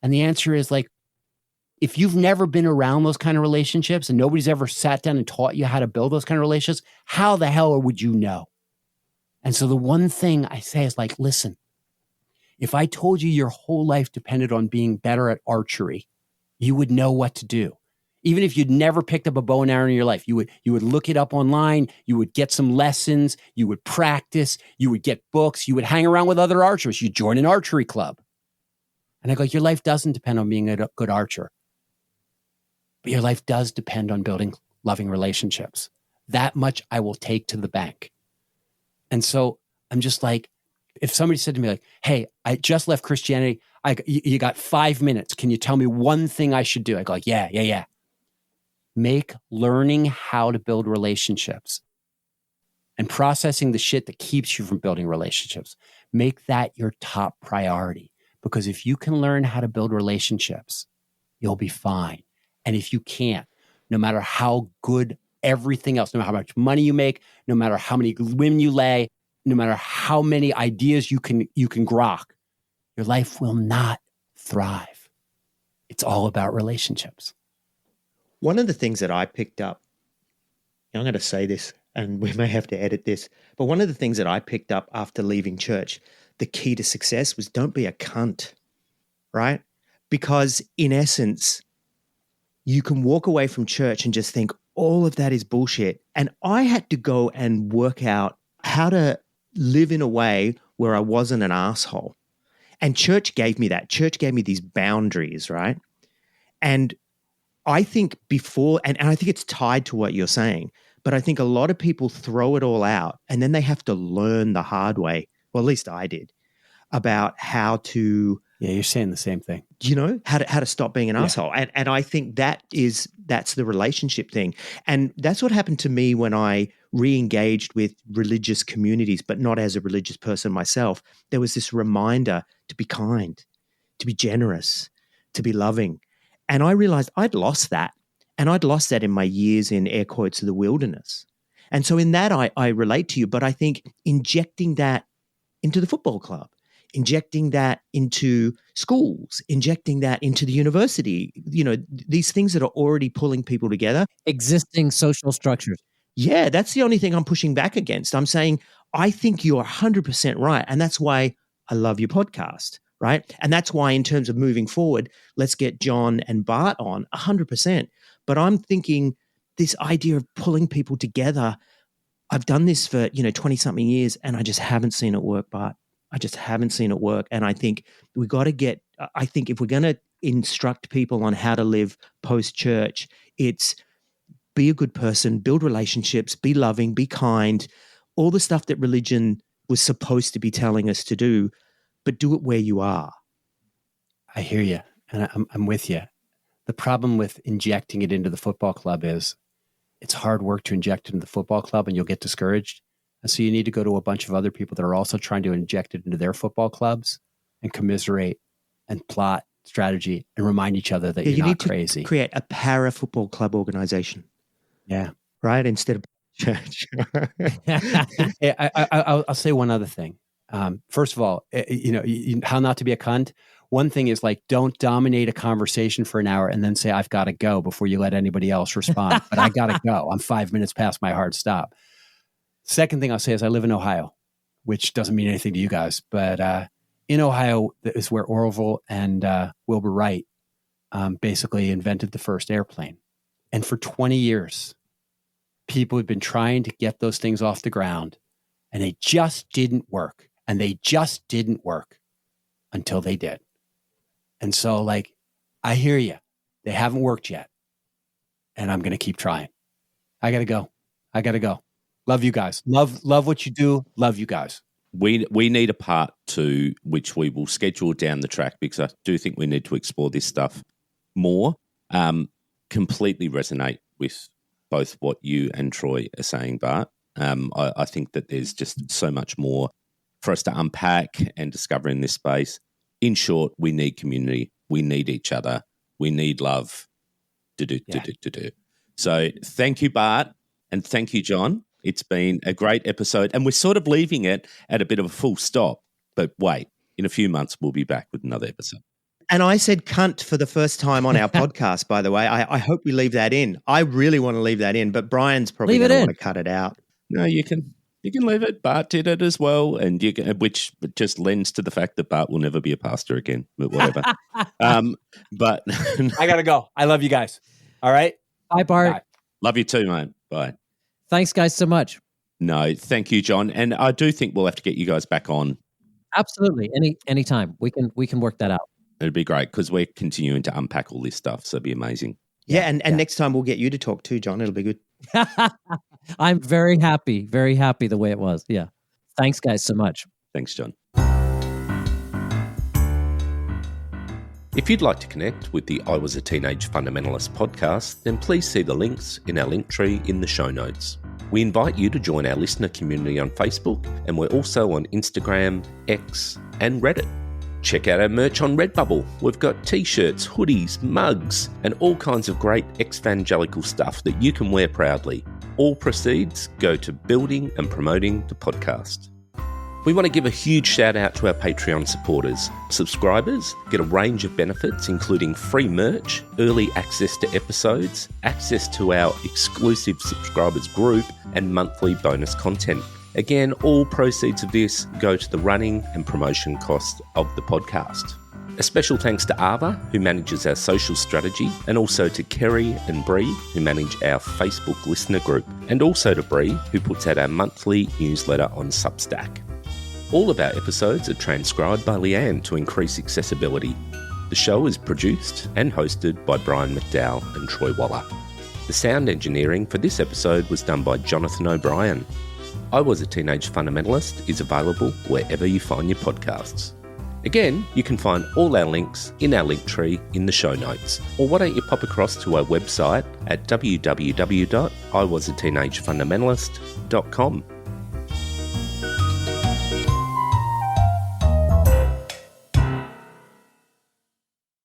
And the answer is, like, if you've never been around those kind of relationships and nobody's ever sat down and taught you how to build those kind of relationships, how the hell would you know? And so the one thing I say is, like, listen, if I told you your whole life depended on being better at archery, you would know what to do. Even if you'd never picked up a bow and arrow in your life, you would look it up online, you would get some lessons, you would practice, you would get books, you would hang around with other archers, you'd join an archery club. And I go, your life doesn't depend on being a good archer, but your life does depend on building loving relationships. That much I will take to the bank. And so I'm just like, if somebody said to me, like, hey, I just left Christianity, you got 5 minutes, can you tell me one thing I should do? I go like, yeah. Make learning how to build relationships and processing the shit that keeps you from building relationships, make that your top priority. Because if you can learn how to build relationships, you'll be fine. And if you can't, no matter how good everything else, no matter how much money you make, no matter how many women you lay, no matter how many ideas you can grok, your life will not thrive. It's all about relationships. One of the things that I picked up, I'm going to say this, and we may have to edit this, but one of the things that I picked up after leaving church, the key to success was, don't be a cunt, right? Because in essence, you can walk away from church and just think all of that is bullshit. And I had to go and work out how to live in a way where I wasn't an asshole. And church gave me that. Church gave me these boundaries, right? And I think before, and I think it's tied to what you're saying, But I think a lot of people throw it all out and then they have to learn the hard way. Well, at least I did, about how to, Yeah, you're saying the same thing. how to stop being an asshole. And I think that's the relationship thing. And that's what happened to me when I re-engaged with religious communities, but not as a religious person myself. There was this reminder to be kind, to be generous, to be loving. And I realized I'd lost that. And I'd lost that in my years in air quotes of the wilderness. And so in that, I relate to you, but I think injecting that into the football club, injecting that into schools, injecting that into the university, these things that are already pulling people together. Existing social structures. Yeah, that's the only thing I'm pushing back against. I'm saying, I think you're 100% right. And that's why I love your podcast, right? And that's why in terms of moving forward, let's get John and Bart on 100%. But I'm thinking this idea of pulling people together, I've done this for, 20-something years and I just haven't seen it work, Bart. I just haven't seen it work. And I think we got to I think if we're going to instruct people on how to live post-church, it's be a good person, build relationships, be loving, be kind, all the stuff that religion was supposed to be telling us to do, but do it where you are. I hear you. And I'm with you. The problem with injecting it into the football club is it's hard work to inject it into the football club and you'll get discouraged. And so you need to go to a bunch of other people that are also trying to inject it into their football clubs and commiserate and plot strategy and remind each other that you're not crazy. Create a para football club organization. Yeah. Right? Instead of church. I'll say one other thing. First of all, how not to be a cunt. One thing is don't dominate a conversation for an hour and then say, I've got to go before you let anybody else respond. But I got to go. I'm 5 minutes past my hard stop. Second thing I'll say is I live in Ohio, which doesn't mean anything to you guys. But in Ohio is where Orville and Wilbur Wright basically invented the first airplane. And for 20 years, people have been trying to get those things off the ground and they just didn't work. And they just didn't work until they did. And so I hear you. They haven't worked yet. And I'm going to keep trying. I got to go. Love you guys. Love what you do. Love you guys. We need a part 2, which we will schedule down the track because I do think we need to explore this stuff more. Completely resonate with both what you and Troy are saying, Bart. I think that there's just so much more for us to unpack and discover in this space. In short, we need community. We need each other. We need love. So thank you, Bart, and thank you, John. It's been a great episode, and we're sort of leaving it at a bit of a full stop. But wait, in a few months, we'll be back with another episode. And I said cunt for the first time on our podcast, by the way. I hope we leave that in. I really want to leave that in, but Brian's probably going to want to cut it out. No, you can leave it. Bart did it as well, and which just lends to the fact that Bart will never be a pastor again, but whatever. But I got to go. I love you guys. All right? Bye, Bart. Bye. Love you too, mate. Bye. Thanks, guys, so much. No, thank you, John. And I do think we'll have to get you guys back on. Absolutely. Anytime. We can work that out. It'd be great because we're continuing to unpack all this stuff. So it'd be amazing. Yeah, and next time we'll get you to talk too, John. It'll be good. I'm very happy the way it was. Yeah. Thanks, guys, so much. Thanks, John. If you'd like to connect with the I Was a Teenage Fundamentalist podcast, then please see the links in our link tree in the show notes. We invite you to join our listener community on Facebook, and we're also on Instagram, X, and Reddit. Check out our merch on Redbubble. We've got t-shirts, hoodies, mugs, and all kinds of great evangelical stuff that you can wear proudly. All proceeds go to building and promoting the podcast. We want to give a huge shout out to our Patreon supporters. Subscribers get a range of benefits, including free merch, early access to episodes, access to our exclusive subscribers group, and monthly bonus content. Again, all proceeds of this go to the running and promotion costs of the podcast. A special thanks to Ava, who manages our social strategy, and also to Kerry and Bree, who manage our Facebook listener group, and also to Bree, who puts out our monthly newsletter on Substack. All of our episodes are transcribed by Leanne to increase accessibility. The show is produced and hosted by Brian McDowell and Troy Waller. The sound engineering for this episode was done by Jonathan O'Brien. I Was a Teenage Fundamentalist is available wherever you find your podcasts. Again, you can find all our links in our link tree in the show notes. Or why don't you pop across to our website at www.iwasateenagefundamentalist.com.